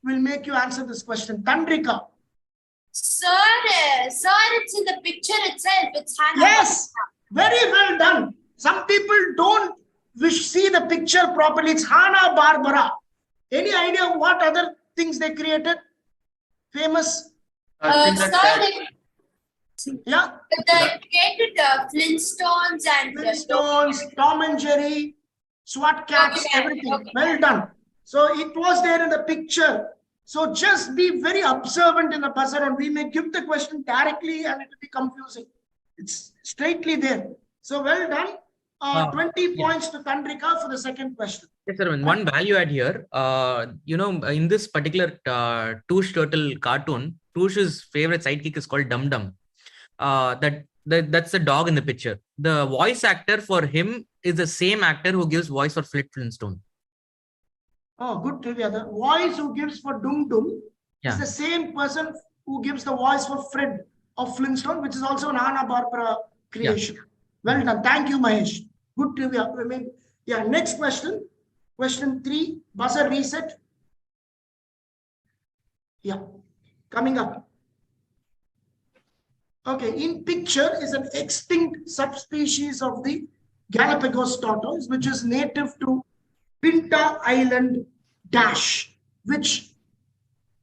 will make you answer this question. Tandrika. Sir, it's in the picture itself. It's Hannah. Yes, very well done. Some people don't see the picture properly. It's Hanna-Barbera. Any idea what other things they created? Famous? Yeah. They created Flintstones and Flintstones, Tom and Jerry, SWAT cats, everything. Okay. Well done. So it was there in the picture. So just be very observant in the buzzer, and we may give the question directly and it will be confusing. It's straightly there. So well done. 20 points to Tandrika for the second question. Yes, sir. One value add here. In this particular Toosh turtle cartoon, Toosh's favorite sidekick is called Dum Dum. That's the dog in the picture. The voice actor for him is the same actor who gives voice for Flintstone. Oh, good trivia. The voice who gives for Dum Dum is the same person who gives the voice for Fred of Flintstone, which is also an Hanna-Barbera creation. Well done. Thank you, Mahesh. Good trivia. Next question. Question 3. Buzzer reset. Coming up. Okay, in picture is an extinct subspecies of the Galapagos tortoise, which is native to Pinta Island dash. Which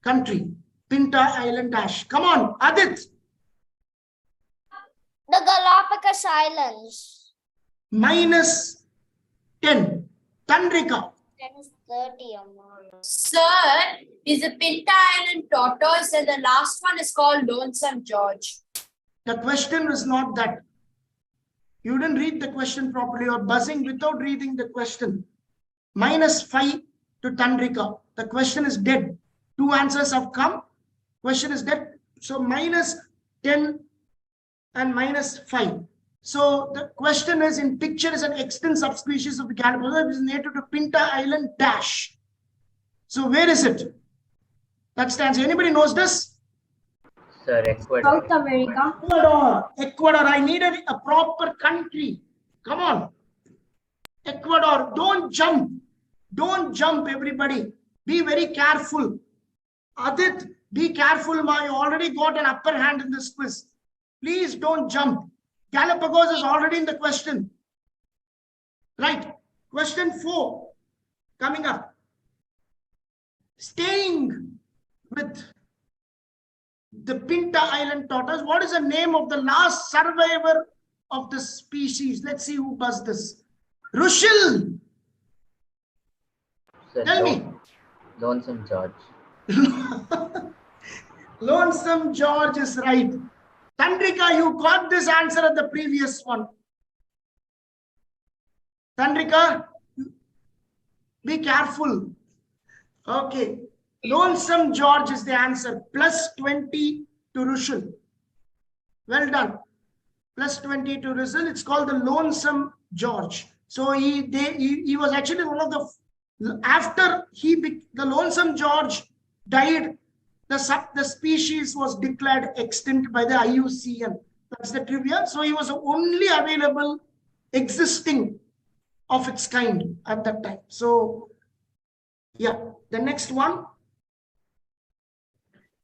country? Pinta Island dash. Come on, Adit. The Galapagos Islands. -10. Tandrika. 10 is 30, Amar. Sir, is a Pinta Island tortoise, and the last one is called Lonesome George. The question is not that. You didn't read the question properly. You're buzzing without reading the question. -5 to Tandrika. The question is dead. 2 answers have come. Question is dead. So -10 and -5. So the question is, in picture is an extinct subspecies of the Galapagos, which is native to Pinta Island dash. So where is it? That's the answer. Anybody knows this? Sir, Ecuador. South America. Ecuador. I needed a proper country. Come on. Ecuador. Don't jump. Don't jump, everybody. Be very careful. Adit, be careful, ma. You already got an upper hand in this quiz. Please don't jump. Galapagos is already in the question. Right. Question 4. Coming up. Staying with the Pinta Island tortoise. What is the name of the last survivor of the species? Let's see who buzzed this. Rushil. Sir, Tell me. Lonesome George. Lonesome George is right. Tandrika, you got this answer at the previous one. Tandrika, be careful. Okay. Lonesome George is the answer. +20 to Rushil. Well done. +20 to Rushil. It's called the Lonesome George. So he was actually one of the, after the Lonesome George died, the species was declared extinct by the IUCN. That's the trivia. So he was the only available existing of its kind at that time. So the next one.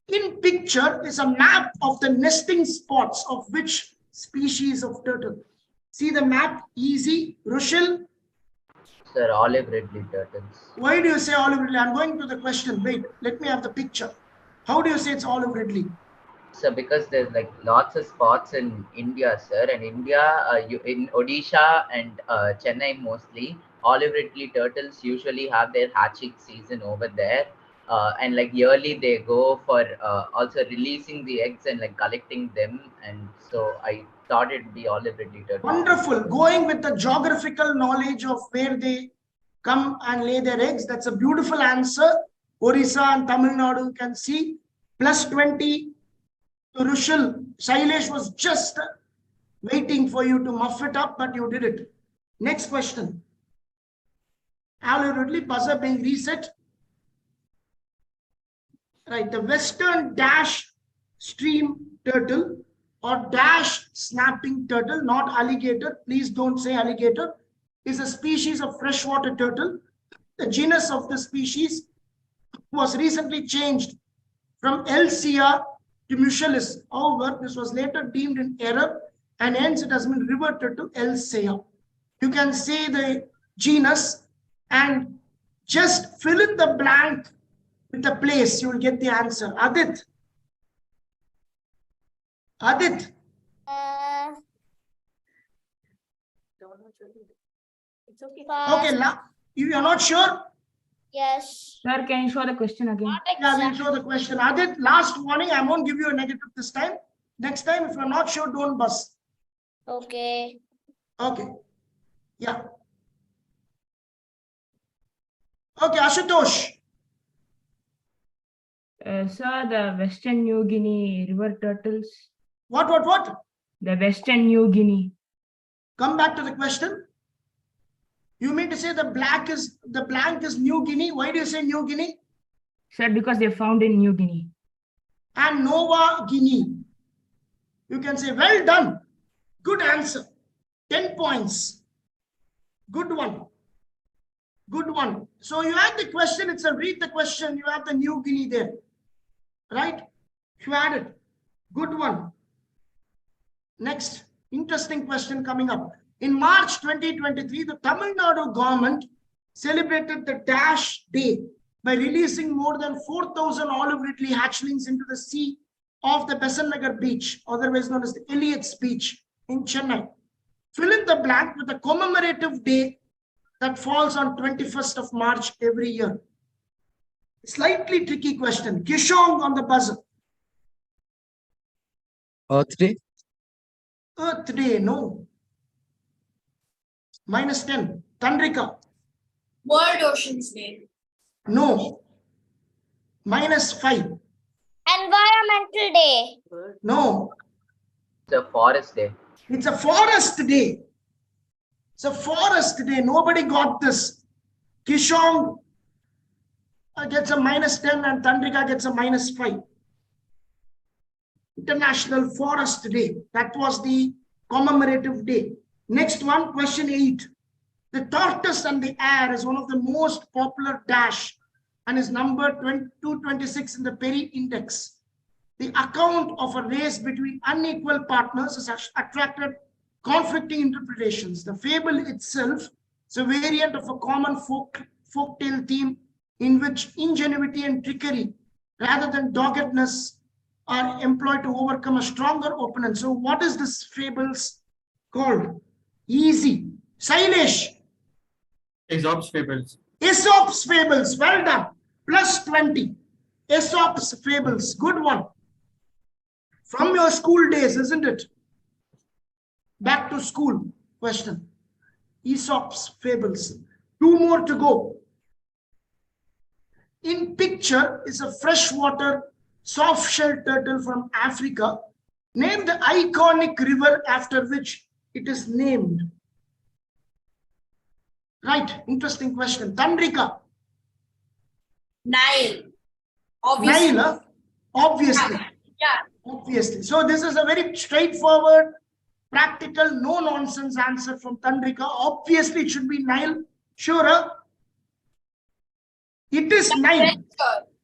In picture is a map of the nesting spots of which species of turtle. See the map, easy. Rushil? Sir, olive ridley turtles. Why do you say olive ridley? I'm going to the question. Wait, let me have the picture. How do you say it's olive ridley? Sir, because there's like lots of spots in India, sir. And India, in Odisha and Chennai mostly, olive ridley turtles usually have their hatching season over there. And like yearly they go for also releasing the eggs and like collecting them. And so I thought it'd be olive ridley turtles. Wonderful. Going with the geographical knowledge of where they come and lay their eggs. That's a beautiful answer. Orissa and Tamil Nadu can see. +20 to Rushil. Shailesh was just waiting for you to muff it up, but you did it. Next question. Olive ridley, buzzer being reset. Right, the western dash stream turtle or dash snapping turtle, not alligator. Please don't say alligator. Is a species of freshwater turtle. The genus of the species was recently changed from Elsia to Muchalis. However, this was later deemed in error and hence it has been reverted to Elsea. You can say the genus and just fill in the blank with the place. You will get the answer. Adit. Adit. It's okay. Okay, you are not sure? Yes. Sir, can you show the question again? Yeah, we'll show the question. Adit, last warning, I won't give you a negative this time. Next time, if you're not sure, don't bust. Okay. Okay. Yeah. Okay, Ashutosh. Sir, the Western New Guinea river turtles. What? The Western New Guinea. Come back to the question. You mean to say the blank is New Guinea? Why do you say New Guinea? Sir, because they're found in New Guinea. And Nova Guinea. You can say, well done. Good answer. 10 points. Good one. Good one. So you had the question. It's a read the question. You have the New Guinea there. Right? You had it. Good one. Next. Interesting question coming up. In March 2023, the Tamil Nadu government celebrated the Dash Day by releasing more than 4,000 olive ridley hatchlings into the sea off the Besant Nagar beach, otherwise known as the Elliott's Beach in Chennai. Fill in the blank with a commemorative day that falls on 21st of March every year. Slightly tricky question. Kishong on the buzzer. Earth Day? Earth Day, no. -10. Tandrika. World Oceans Day. No. -5. Environmental Day. No. It's a forest day. It's a forest day. It's a forest day. Nobody got this. Kishong gets a -10 and Tandrika gets a -5. International Forest Day. That was the commemorative day. Next one, question 8. The tortoise and the hare is one of the most popular dash and is number 226 in the Perry Index. The account of a race between unequal partners has attracted conflicting interpretations. The fable itself is a variant of a common folktale theme in which ingenuity and trickery rather than doggedness are employed to overcome a stronger opponent. So what is this fables called? Easy. Sailesh. Aesop's fables. Aesop's fables. Well done. +20. Aesop's fables. Good one. From your school days, isn't it? Back to school question. Aesop's fables. 2 more to go. In picture is a freshwater soft-shell turtle from Africa. Name the iconic river after which it is named. Right, interesting question. Tandrika. Nile. Obviously. Nile, huh? Obviously. Yeah. Obviously. So this is a very straightforward, practical, no-nonsense answer from Tandrika. Obviously, it should be Nile. Sure, huh? It is Nile.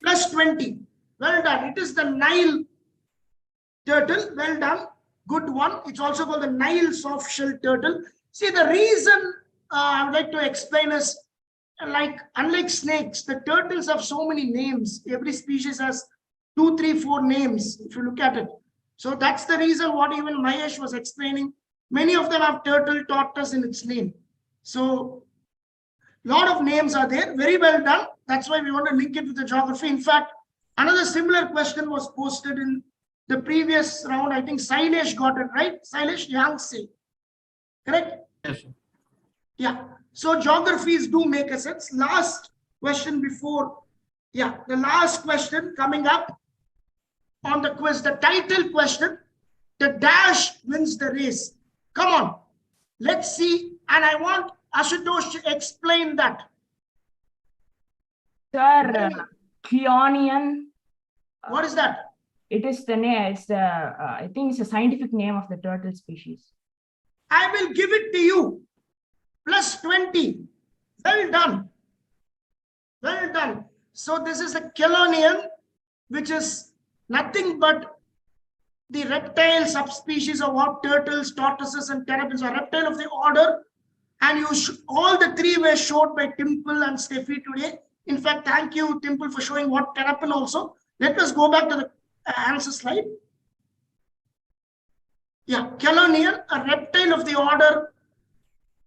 +20. Well done. It is the Nile turtle. Well done. Good one. It's also called the Nile soft-shell turtle. See, the reason I would like to explain is, like, unlike snakes, the turtles have so many names. Every species has 2, 3, 4 names, if you look at it. So that's the reason what even Mahesh was explaining. Many of them have turtle, tortoise in its name. So a lot of names are there. Very well done. That's why we want to link it with the geography. In fact, another similar question was posted in the previous round. I think Sailesh got it right. Sailesh Yangtze. Correct? Yes. Yeah. So geographies do make a sense. Last question before. Yeah. The last question coming up on the quiz. The title question. The dash wins the race. Come on. Let's see. And I want Ashutosh to explain that. Sir, Keonian. What is that? It is the name. It's the I think it's a scientific name of the turtle species. I will give it to you. Plus 20. Well done. Well done. So this is a chelonian, which is nothing but the reptile subspecies of what turtles, tortoises, and terrapins are reptile of the order. And you all the three were showed by Timple and Steffi today. In fact, thank you, Timple, for showing what terrapin also. Let us go back to the answer slide. Yeah, chelonian, a reptile of the order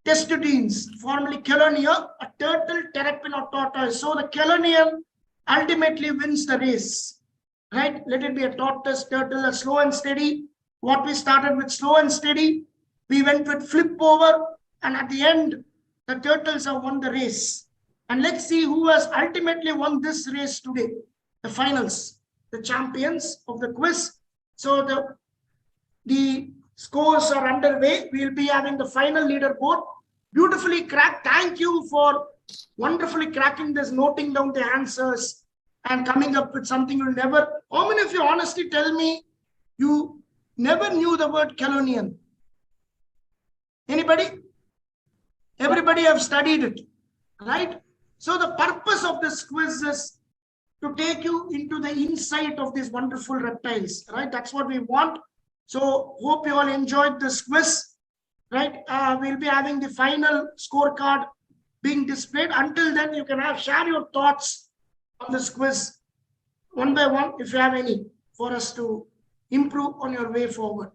Testudines, formerly chelonia, a turtle, terrapin, or tortoise. So the chelonian ultimately wins the race. Right? Let it be a tortoise, turtle, a slow and steady. What we started with slow and steady, we went with flip over, and at the end, the turtles have won the race. And let's see who has ultimately won this race today. The finals, the champions of the quiz. So the scores are underway. We'll be having the final leaderboard. Beautifully cracked. Thank you for wonderfully cracking this, noting down the answers and coming up with something you'll never. How many of you honestly tell me you never knew the word chelonian? Anybody? Everybody have studied it, right? So the purpose of this quiz is to take you into the insight of these wonderful reptiles, right? That's what we want. So hope you all enjoyed this quiz, right? We'll be having the final scorecard being displayed. Until then, you can share your thoughts on this quiz one by one, if you have any, for us to improve on your way forward.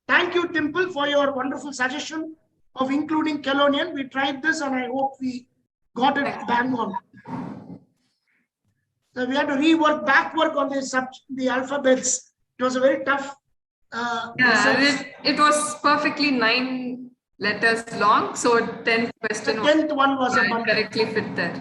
Thank you, Timple, for your wonderful suggestion of including chelonian. We tried this and I hope we got it bang on. So we had to rework, backwork on the alphabets. It was a very tough it was perfectly 9 letters long. So 10th question. The 10th one was a bump. Correctly fit there.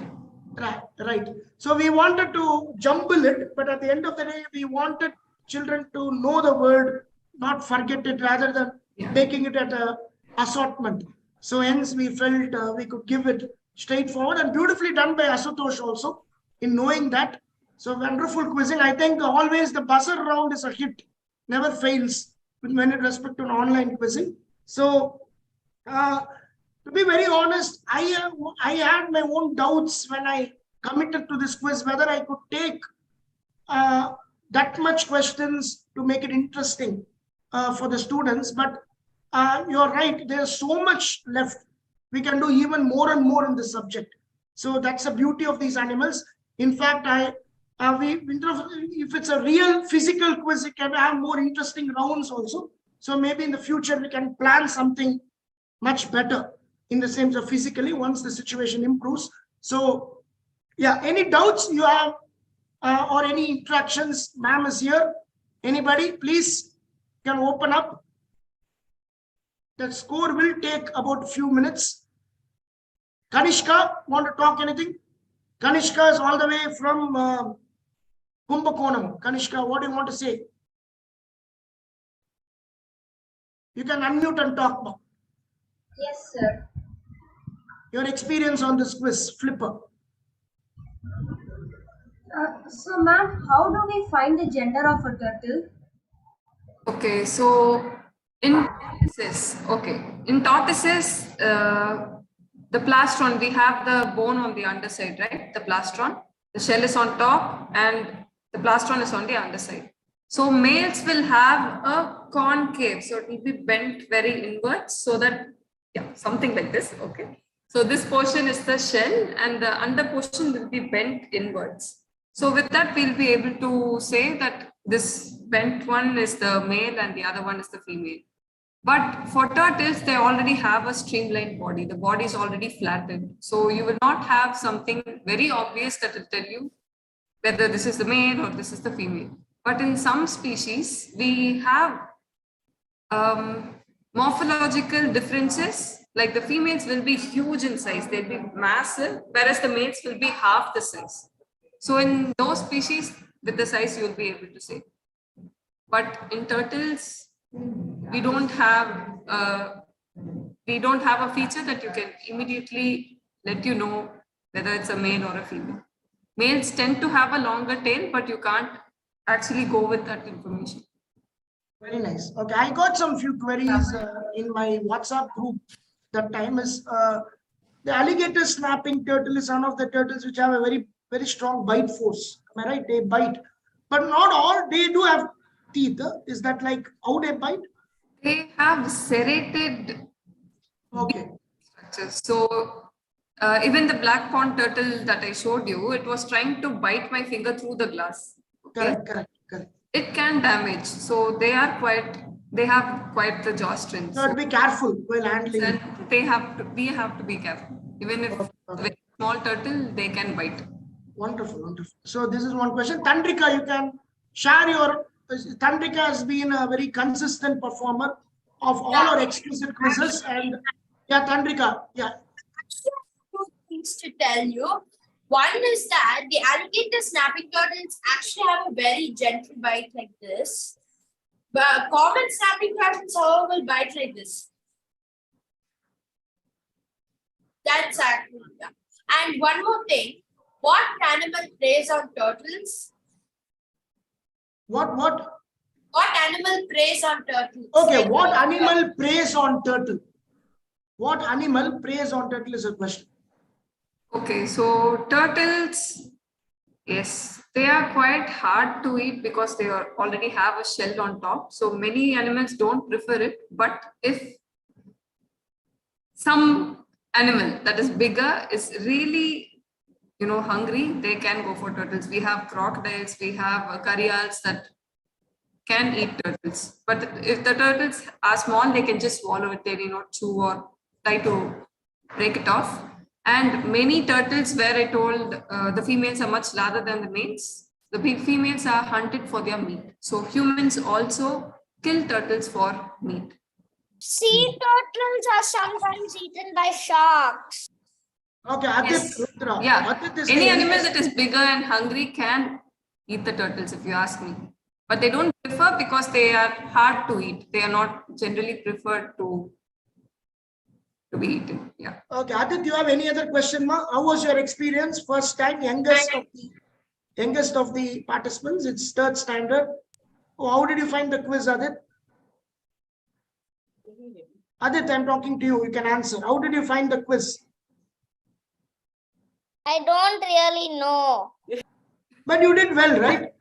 Right. So we wanted to jumble it, but at the end of the day, we wanted children to know the word, not forget it, rather than making it at an assortment. So hence we felt we could give it straightforward, and beautifully done by Asutosh also in knowing that. So wonderful quizzing. I think always the buzzer round is a hit, never fails with respect to an online quizzing. So to be very honest, I had my own doubts when I committed to this quiz, whether I could take that much questions to make it interesting for the students. But you're right, there's so much left. We can do even more and more in this subject. So that's the beauty of these animals. In fact, if it's a real physical quiz, it can have more interesting rounds also. So maybe in the future, we can plan something much better in the sense of physically once the situation improves. So yeah, any doubts you have or any interactions? Ma'am is here. Anybody, please can open up. The score will take about a few minutes. Kanishka, want to talk anything? Kanishka is all the way from Kumbakonam. Kanishka, what do you want to say? You can unmute and talk now. Yes, sir. Your experience on this quiz, Flipper. So, ma'am, how do we find the gender of a turtle? Okay, so in tortoises, the plastron, we have the bone on the underside, right? The plastron, the shell is on top and the plastron is on the underside. So males will have a concave, so it will be bent very inwards, so that, something like this, okay. So this portion is the shell and the under portion will be bent inwards. So with that, we'll be able to say that this bent one is the male and the other one is the female. But for turtles, they already have a streamlined body. The body is already flattened. So you will not have something very obvious that will tell you whether this is the male or this is the female. But in some species, we have morphological differences. Like the females will be huge in size. They'll be massive, whereas the males will be half the size. So in those species, with the size, you'll be able to say. But in turtles, we don't have a feature that you can immediately let you know whether it's a male or a female. Males tend to have a longer tail, but you can't actually go with that information. Very nice. Okay, I got some few queries in my WhatsApp group. That time is the alligator snapping turtle is one of the turtles which have a very strong bite force. Am I right? They bite, but not all. They do have teeth. Is that like how they bite? They have serrated Okay. structures. So even the black pond turtle that I showed you, it was trying to bite my finger through the glass. Okay? Correct. It can damage. So they have quite the jaw strength. So be careful while handling. And we have to be careful. Even if very small turtle, they can bite. Wonderful. So this is one question. Tandrika, you can share your. Tandrika has been a very consistent performer of all our exquisite quizzes, and Tandrika, Two things to tell you. One is that the alligator snapping turtles actually have a very gentle bite like this. But common snapping turtles, however, will bite like this. That's actually, And one more thing. What animal preys on turtles? What? What animal preys on turtles? Okay, what animal preys on turtle? What animal preys on turtle is a question. Okay, so turtles, yes, they are quite hard to eat because they already have a shell on top. So many animals don't prefer it. But if some animal that is bigger is really, hungry, they can go for turtles. We have crocodiles, we have gharials that can eat turtles. But if the turtles are small, they can just swallow it. They need not chew or try to break it off. And many turtles, where I told the females are much larger than the males, the big females are hunted for their meat. So humans also kill turtles for meat. Sea turtles are sometimes eaten by sharks. Okay, Yes. Any animal that is bigger and hungry can eat the turtles, if you ask me. But they don't prefer because they are hard to eat. They are not generally preferred to be eaten. Yeah. Okay, Adit, you have any other question, ma? How was your experience? First time, youngest of the participants. It's third standard. Oh, how did you find the quiz, Adit? Adit, I'm talking to you. You can answer. How did you find the quiz? I don't really know. But you did well, right?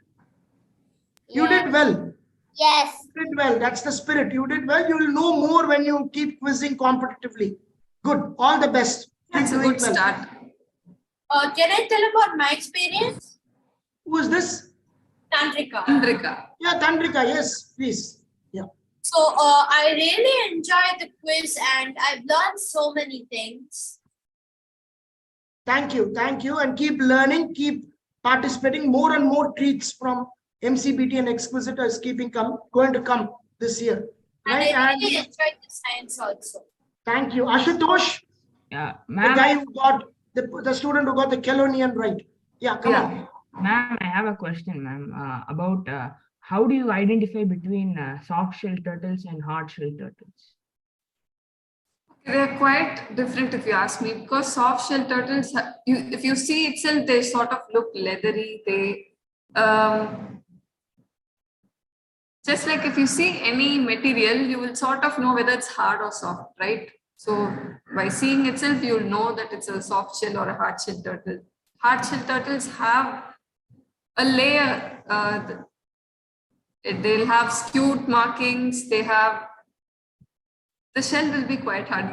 You did well. Yes. You did well. That's the spirit. You did well. You will know more when you keep quizzing competitively. Good. All the best. That's a good start. Can I tell about my experience? Who is this? Tandrika. Yeah, Tandrika. Yes, please. Yeah. So I really enjoyed the quiz and I've learned so many things. Thank you. And keep learning, keep participating. More and more treats from MCBT and Exquisite is going to come this year. Right? And I really enjoyed the science also. Thank you. Ashutosh, the guy who got the student who got the Kellonian right. Yeah, come on. Ma'am, I have a question, ma'am, about how do you identify between soft shell turtles and hard shell turtles? They are quite different, if you ask me, because soft shell turtles, if you see itself, they sort of look leathery. They just like if you see any material, you will sort of know whether it's hard or soft, right? So by seeing itself, you'll know that it's a soft shell or a hard shell turtle. Hard shell turtles have a layer. They'll have skewed markings. They have the shell will be quite hard.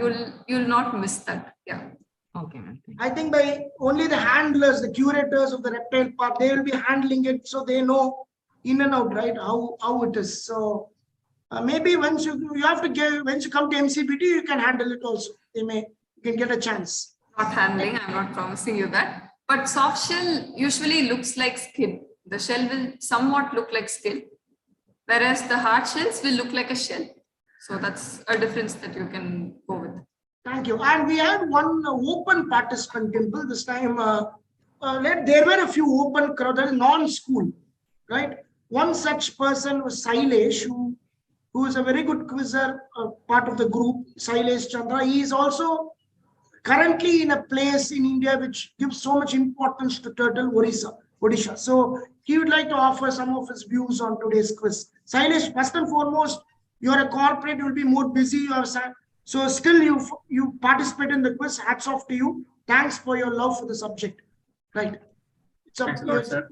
You'll not miss that. Yeah. Okay, ma'am. I think by only the handlers, the curators of the reptile park, they will be handling it, so they know in and out, right? How it is. So maybe once you have to get once you come to MCBT, you can handle it also. You can get a chance. Not handling. I'm not promising you that. But soft shell usually looks like skin. The shell will somewhat look like skin, whereas the hard shells will look like a shell. So that's a difference that you can go with. Thank you. And we had one open participant, Dimple, this time. There were a few open crowd, non-school, right? One such person was Sailesh, who is a very good quizzer, part of the group, Sailesh Chandra. He is also currently in a place in India which gives so much importance to turtle, Odisha. So he would like to offer some of his views on today's quiz. Sailesh, first and foremost, you're a corporate, you'll be more busy. So still you participate in the quiz. Hats off to you. Thanks for your love for the subject. Right. Thanks a lot, sir.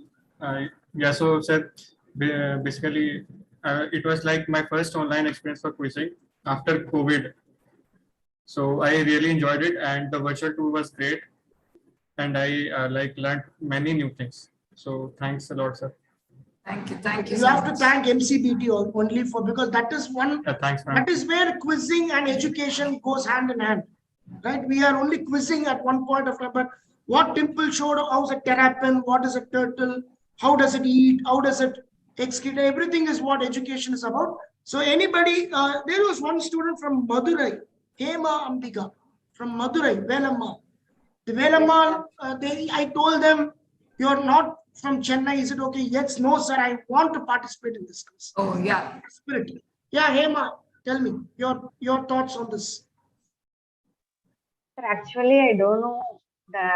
Yeah, so sir, basically, it was like my first online experience for quizzing after COVID. So I really enjoyed it, and the virtual tour was great, and I learned many new things. So thanks a lot, sir. Thank you. Thank you. You have to thank MCBT only for, because that is one. Thanks, ma'am. That is where quizzing and education goes hand in hand, right? We are only quizzing at one point of time, but what Dimple showed, how's a terrapin, what is a turtle, how does it eat, how does it excrete, everything is what education is about. So anybody, there was one student from Madurai, Hema Ambika, from Madurai, Velamma. The Velamma, I told them, you're not from Chennai, is it okay? Yes, no, sir, I want to participate in this quiz. Oh, yeah. Spirit. Yeah, Hema, tell me your thoughts on this. Sir, actually, I don't know the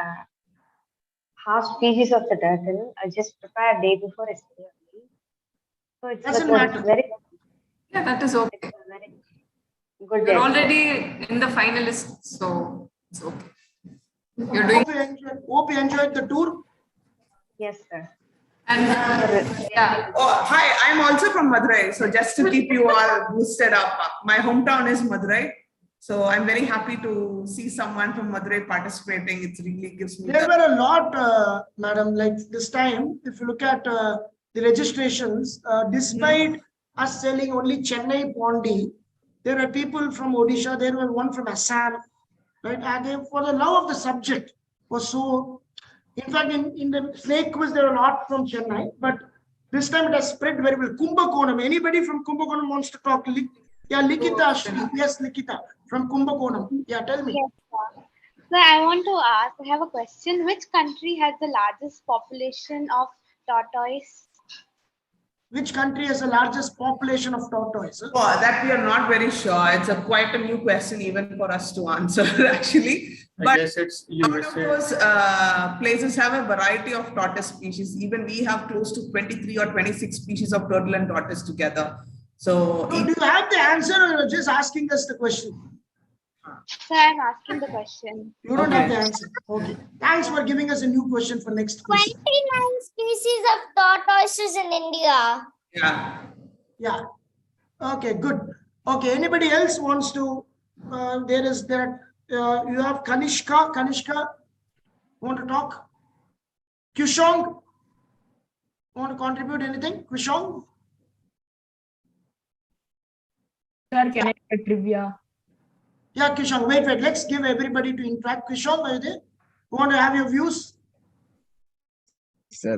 half species of the turtle. I just prepared day before yesterday. So it's Doesn't matter. Very, yeah, that is okay. It's a very good. You're already in the finalists, so it's okay. You're doing. Hope you enjoyed the tour. Yes, sir. And yeah. Oh, hi, I'm also from Madurai. So just to keep you all boosted up, my hometown is Madurai. So I'm very happy to see someone from Madurai participating. It really gives me. There were a lot, madam, like this time, if you look at the registrations, despite us selling only Chennai Pondi, there were people from Odisha, there were one from Assam, right? And they, for the love of the subject, was so. In fact, in the snake quiz, there are a lot from Chennai, but this time it has spread very well. Kumbakonam. Anybody from Kumbakonam wants to talk? Yeah, Likita. Yes, Likita from Kumbakonam. Yeah, tell me. Yes, sir. So I want to ask, I have a question. Which country has the largest population of tortoise? Which country has the largest population of tortoises? Oh, that we are not very sure. It's quite a new question even for us to answer, actually. But I guess it's USA. All of those places have a variety of tortoise species. Even we have close to 23 or 26 species of turtle and tortoise together. So, do you have the answer, or you're just asking us the question? Sir, I'm asking the question. You don't have the answer. Okay. Thanks for giving us a new question for next question. 29 species of tortoises in India. Yeah. Yeah. Okay, good. Okay, anybody else wants to, you have Kanishka, want to talk? Kushong, want to contribute anything? Kushong? Sir, can I get trivia? Yeah, Kushong, wait, let's give everybody to interact. Kushong, are you there? Want to have your views? Sir,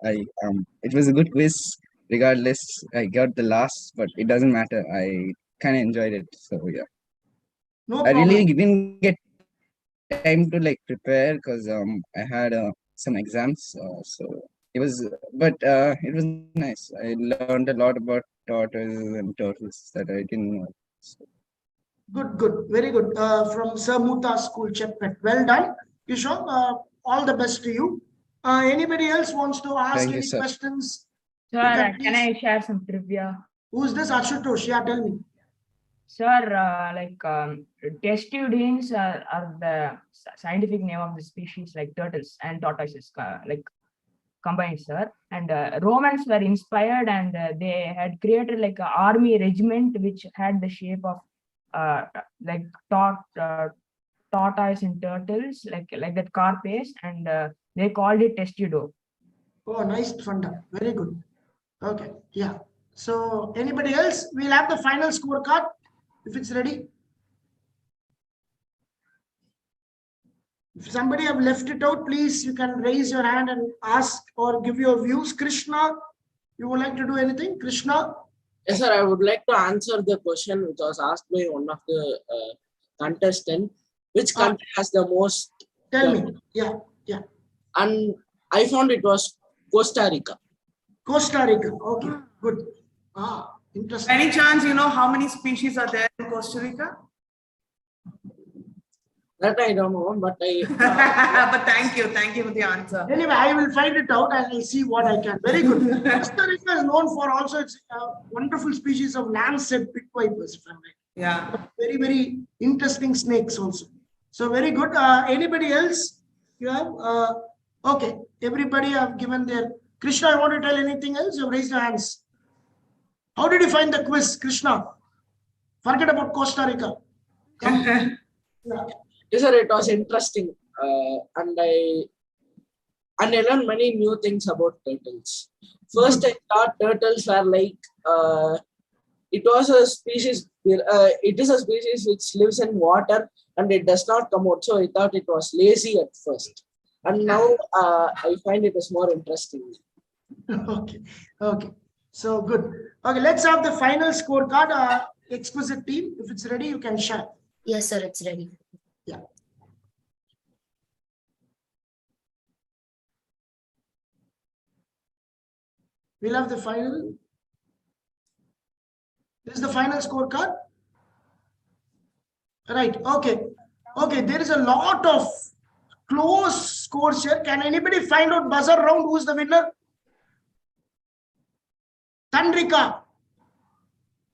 it was a good quiz. Regardless, I got the last, but it doesn't matter. I kind of enjoyed it. So yeah. No I problem. really didn't get time to like prepare because I had some exams. So it was nice. I learned a lot about tortoises and turtles that I didn't know. So. Good, very good. From Sir Muta School, Chepet. Well done, Kushong. All the best to you. Anybody else wants to ask any questions? Sir, can I share some trivia? Who's this? Ashutosh? Yeah, tell me. Sir, testudines are the scientific name of the species like turtles and tortoises, combined, sir. And Romans were inspired, and they had created like an army regiment which had the shape of tortoise and turtles, like that carpes, and they called it testudo. Oh, nice, Funda. Very good. Okay, yeah. So anybody else? We'll have the final scorecard if it's ready. If somebody have left it out, please, you can raise your hand and ask or give your views. Krishna, you would like to do anything? Krishna? Yes, sir. I would like to answer the question which was asked by one of the contestants. Which country has the most? Tell me. Yeah. And I found it was Costa Rica. Costa Rica. Okay, good. Interesting. Any chance you know how many species are there in Costa Rica? That I don't know, but But thank you for the answer. Anyway, I will find it out and I'll see what I can. Very good. Costa Rica is known for also its wonderful species of lancet pit vipers. Yeah. Very, very interesting snakes also. So very good. Anybody else? You have? Okay. Everybody have given their. Krishna, I want to tell anything else? You've raised your hands. How did you find the quiz, Krishna? Forget about Costa Rica. Come. Yeah. Yes, sir, it was interesting. And I learned many new things about turtles. First, I thought turtles were like it was a species. It is a species which lives in water and it does not come out. So I thought it was lazy at first, and now I find it is more interesting. Okay. Okay. So good. Okay. Let's have the final scorecard. Exquisite team. If it's ready, you can share. Yes, sir, it's ready. Yeah. We'll have the final. This is the final scorecard. Right. Okay. Okay. There is a lot of close scores here. Can anybody find out buzzer round who's the winner? Tandrika.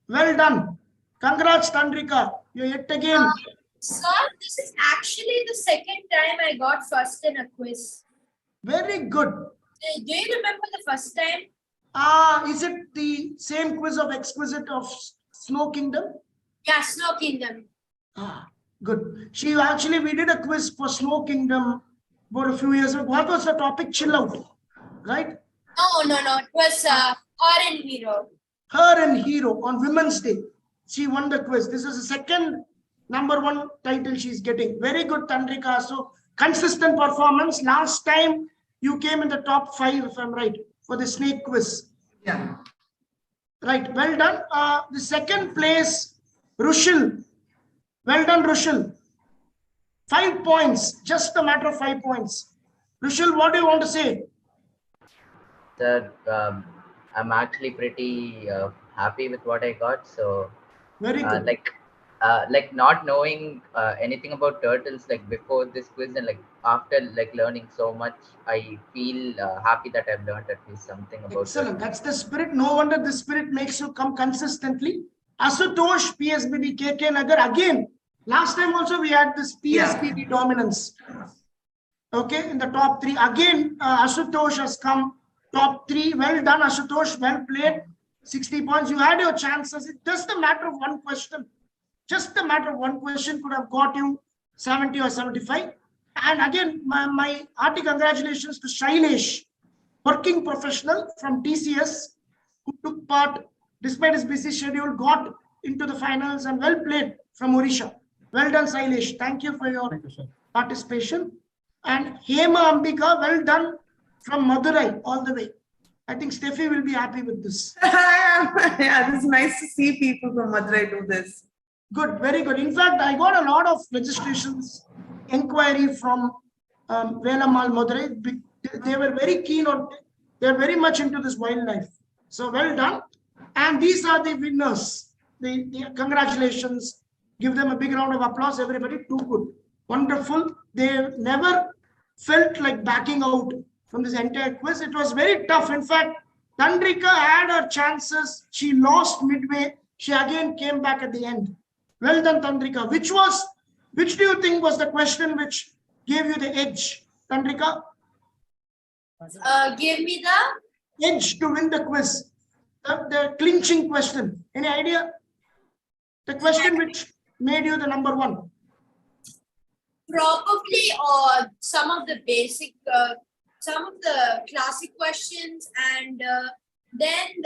Well done. Congrats, Tandrika. You're yet again. Sir, this is actually the second time I got first in a quiz. Very good. Do you remember the first time? Is it the same quiz of Exquisite of Snow Kingdom? Yeah, Snow Kingdom. Good. We did a quiz for Snow Kingdom about a few years ago. What was the topic? Chill out, right? No. It was Her and Hero. Her and Hero on Women's Day. She won the quiz. This is the second #1 title she's getting. Very good, Tandrika. So consistent performance. Last time you came in the top 5, if I'm right, for the snake quiz. Yeah. Right. Well done. The second place, Rushil. Well done, Rushil. 5 points. Just a matter of 5 points. Rushil, what do you want to say? Sir, I'm actually pretty happy with what I got. So, very good. Like not knowing anything about turtles like before this quiz and like after like learning so much, I feel happy that I've learned at least something about. Excellent. That's the spirit. No wonder the spirit makes you come consistently. Asutosh, PSBB, KK Nagar. Again, last time also we had this PSBB dominance. Okay, in the top 3. Again, Asutosh has come top 3. Well done, Asutosh. Well played. 60 points. You had your chances. It's just a matter of one question. Just a matter of one question could have got you 70 or 75. And again, my hearty congratulations to Shailesh, working professional from TCS, who took part despite his busy schedule, got into the finals and well played from Odisha. Well done, Shailesh. Thank you for your participation. And Hema Ambika, well done from Madurai all the way. I think Steffi will be happy with this. Yeah, it's nice to see people from Madurai do this. Good, very good. In fact, I got a lot of registrations, inquiry from Velamal Madurai. They were very keen on, they're very much into this wildlife. So well done. And these are the winners. The congratulations. Give them a big round of applause, everybody. Too good. Wonderful. They never felt like backing out from this entire quiz. It was very tough. In fact, Tandrika had her chances. She lost midway. She again came back at the end. Well done, Tandrika. Which do you think was the question which gave you the edge, Tandrika? Give me the edge to win the quiz. The clinching question. Any idea? The question which made you the #1. Probably some of the basic, some of the classic questions, and then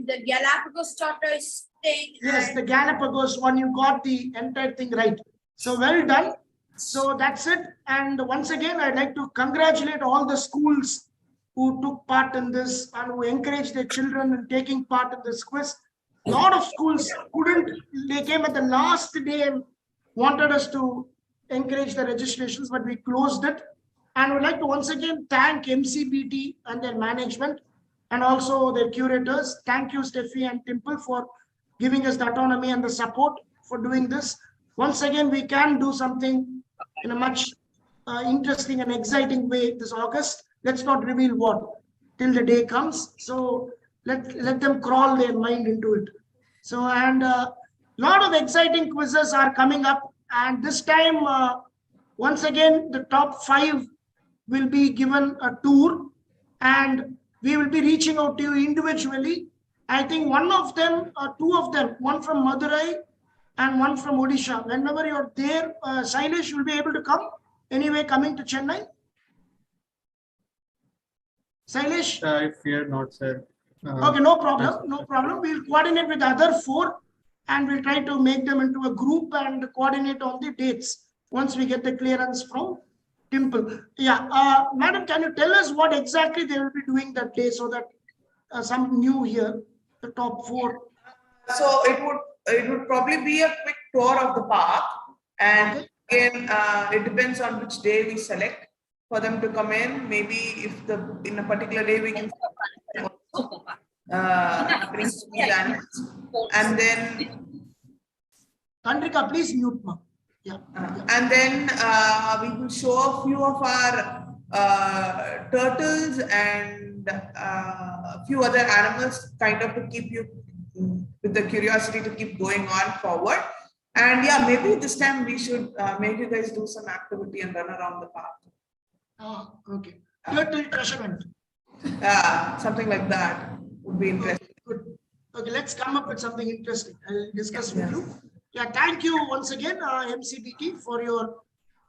the Galapagos tortoise thing. Yes, the Galapagos one, you got the entire thing right. So well done. So that's it. And once again, I'd like to congratulate all the schools who took part in this and who encouraged their children in taking part in this quiz. A lot of schools couldn't, they came at the last day and wanted us to encourage the registrations, but we closed it. And we'd like to once again thank MCBT and their management and also their curators. Thank you, Steffi and Timple, for giving us the autonomy and the support for doing this. once again, we can do something in a much interesting and exciting way this August. Let's not reveal what till the day comes. So let them crawl their mind into it. So, and lot of exciting quizzes are coming up, and this time once again the top 5 will be given a tour, and we will be reaching out to you individually. I think one of them, two of them, one from Madurai and one from Odisha. Whenever you're there, Sailesh will be able to come. Anyway, coming to Chennai. Sailesh? I fear not, sir. Okay, no problem. No problem. We'll coordinate with the other 4 and we'll try to make them into a group and coordinate on the dates once we get the clearance from Dimple. Yeah, madam, can you tell us what exactly they will be doing that day so that some new here, the top 4? So it would probably be a quick tour of the park, and again, it depends on which day we select for them to come in. Maybe if in a particular day we can bring these animals, and then Tandrika, please mute ma. Yeah. And then we will show a few of our turtles and a few other animals, kind of to keep you with the curiosity to keep going on forward. And yeah, maybe this time we should make you guys do some activity and run around the park. Oh, okay. Turtle treasure hunt. Something like that would be interesting. Good. Okay, let's come up with something interesting. I'll discuss with you. Yeah, thank you once again, MCBT, for your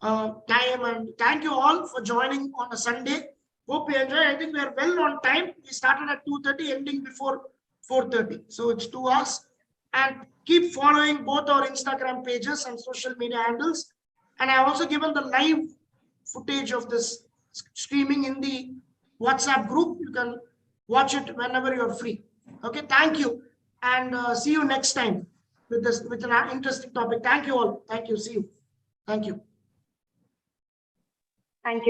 time, and thank you all for joining on a Sunday. Hope you enjoy. I think we are well on time. We started at 2:30, ending before 4:30. So it's 2 hours. And keep following both our Instagram pages and social media handles. And I have also given the live footage of this streaming in the WhatsApp group. You can watch it whenever you're free. Okay, thank you. And see you next time with an interesting topic. Thank you all. Thank you. See you. Thank you. Thank you.